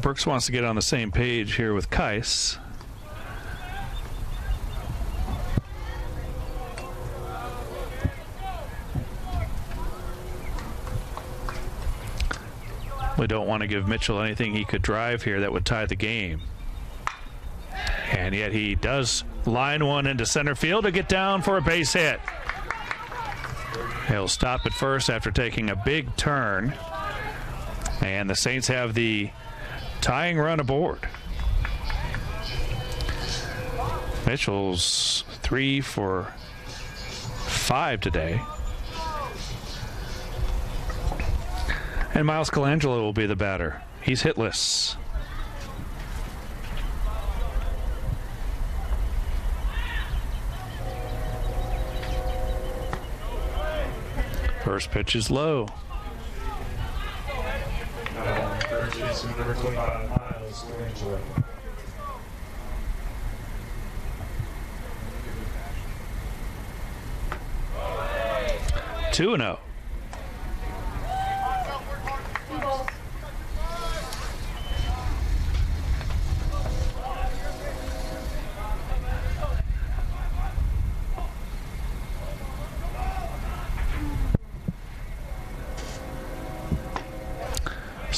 Speaker 1: Brooks wants to get on the same page here with Kais. We don't want to give Mitchell anything he could drive here that would tie the game. And yet he does line one into center field to get down for a base hit. He'll stop at first after taking a big turn. And the Saints have the tying run aboard. Mitchell's 3 for 5 today. And Miles Colangelo will be the batter. He's hitless. First pitch is low.
Speaker 2: Number 25, Miles Colangelo.
Speaker 1: Two 2-0.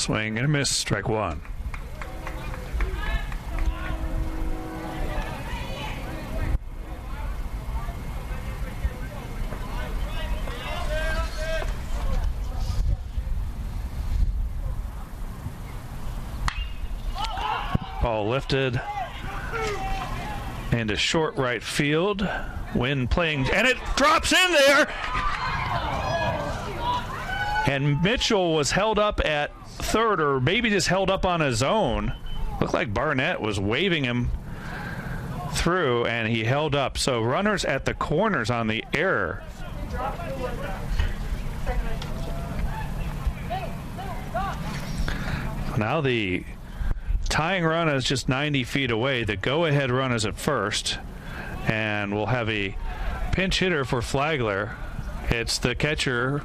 Speaker 1: Swing and a miss, strike one. Ball lifted into short right field. Wind playing, and it drops in there. And Mitchell was held up at third, or maybe just held up on his own. Looked like Barnett was waving him through, and he held up. So runners at the corners on the error. Now the tying run is just 90 feet away. The go-ahead run is at first, and we'll have a pinch hitter for Flagler. It's the catcher,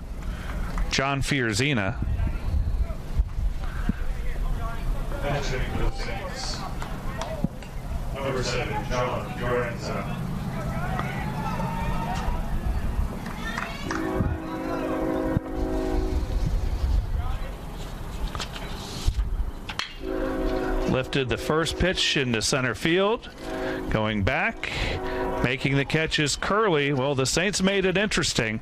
Speaker 1: John Fiorzina.
Speaker 2: Number 7, John Fiorzina.
Speaker 1: Lifted the first pitch into center field. Going back, making the catch is Curley. Well, the Saints made it interesting.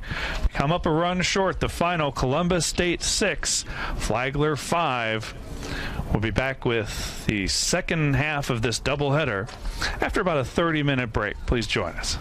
Speaker 1: Come up a run short. The final, Columbus State 6, Flagler 5. We'll be back with the second half of this doubleheader after about a 30-minute break. Please join us.